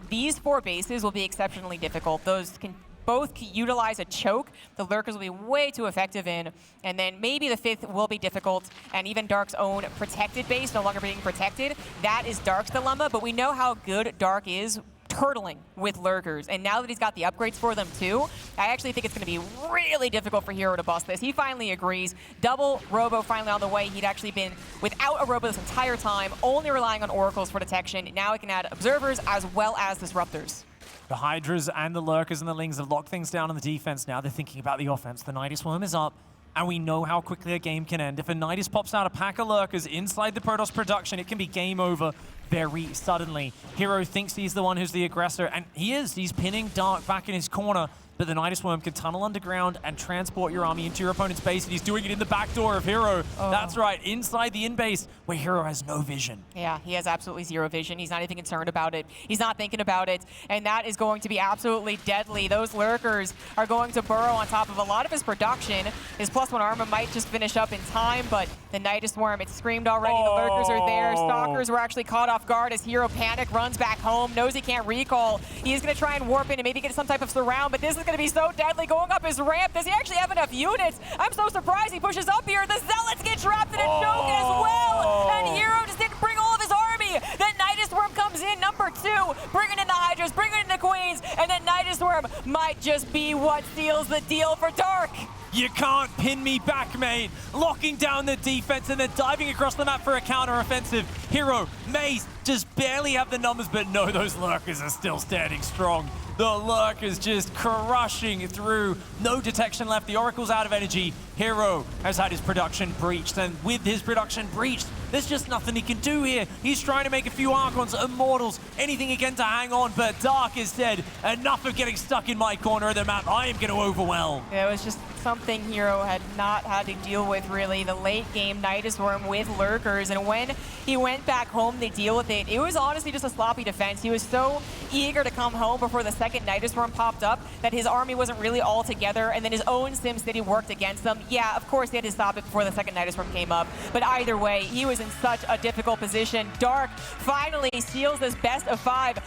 these 4 bases will be exceptionally difficult. Those can both utilize a choke. The Lurkers will be way too effective in, and then maybe the 5th will be difficult, and even Dark's own protected base no longer being protected. That is Dark's dilemma, but we know how good Dark is turtling with Lurkers, and now that he's got the upgrades for them too, I actually think it's going to be really difficult for herO to bust this. He finally agrees. Double Robo finally on the way. He'd actually been without a Robo this entire time, only relying on Oracles for detection. Now he can add Observers as well as Disruptors. The Hydras and the Lurkers and the Lings have locked things down on the defense. Now they're thinking about the offense. The Nidus Worm is up, and we know how quickly a game can end. If a Nidus pops out a pack of Lurkers inside the Protoss production, it can be game over very suddenly. herO thinks he's the one who's the aggressor, and he is. He's pinning Dark back in his corner, but the Nidus Worm can tunnel underground and transport your army into your opponent's base, and he's doing it in the back door of herO. Oh. That's right, inside the in-base, where herO has no vision. Yeah, he has absolutely zero vision. He's not even concerned about it. He's not thinking about it, and that is going to be absolutely deadly. Those Lurkers are going to burrow on top of a lot of his production. His +1 armor might just finish up in time, but the Nidus Worm, it screamed already. The Lurkers are there. Stalkers were actually caught off guard as herO panic runs back home, knows he can't recall. He's going to try and warp in and maybe get some type of surround, but this is going to be so deadly going up his ramp. Does he actually have enough units? I'm so surprised he pushes up here. The Zealots get trapped in a choke as well, and herO just didn't bring all of his army. Then Nidus Worm comes in, number 2, bringing in the Hydras, bringing in the Queens, and then Nidus Worm might just be what seals the deal for Dark. You can't pin me back, mate. Locking down the defense and then diving across the map for a counter-offensive. herO, Maze just barely have the numbers, but no, those Lurkers are still standing strong. The Lurkers just crushing through. No detection left. The Oracle's out of energy. herO has had his production breached, and with his production breached, there's just nothing he can do here. He's trying to make a few Archons, Immortals, anything again to hang on, but Dark has said, enough of getting stuck in my corner of the map. I am going to overwhelm. Yeah, it was just something herO had not had to deal with, really. The late game Nidus Worm with Lurkers, and when he went back home to deal with it, it was honestly just a sloppy defense. He was so eager to come home before the second Nidus Worm popped up that his army wasn't really all together, and then his own SimCity worked against them. Yeah, of course he had to stop it before the second Nidus Worm came up, but either way, he was in such a difficult position. Dark finally seals this best of 5.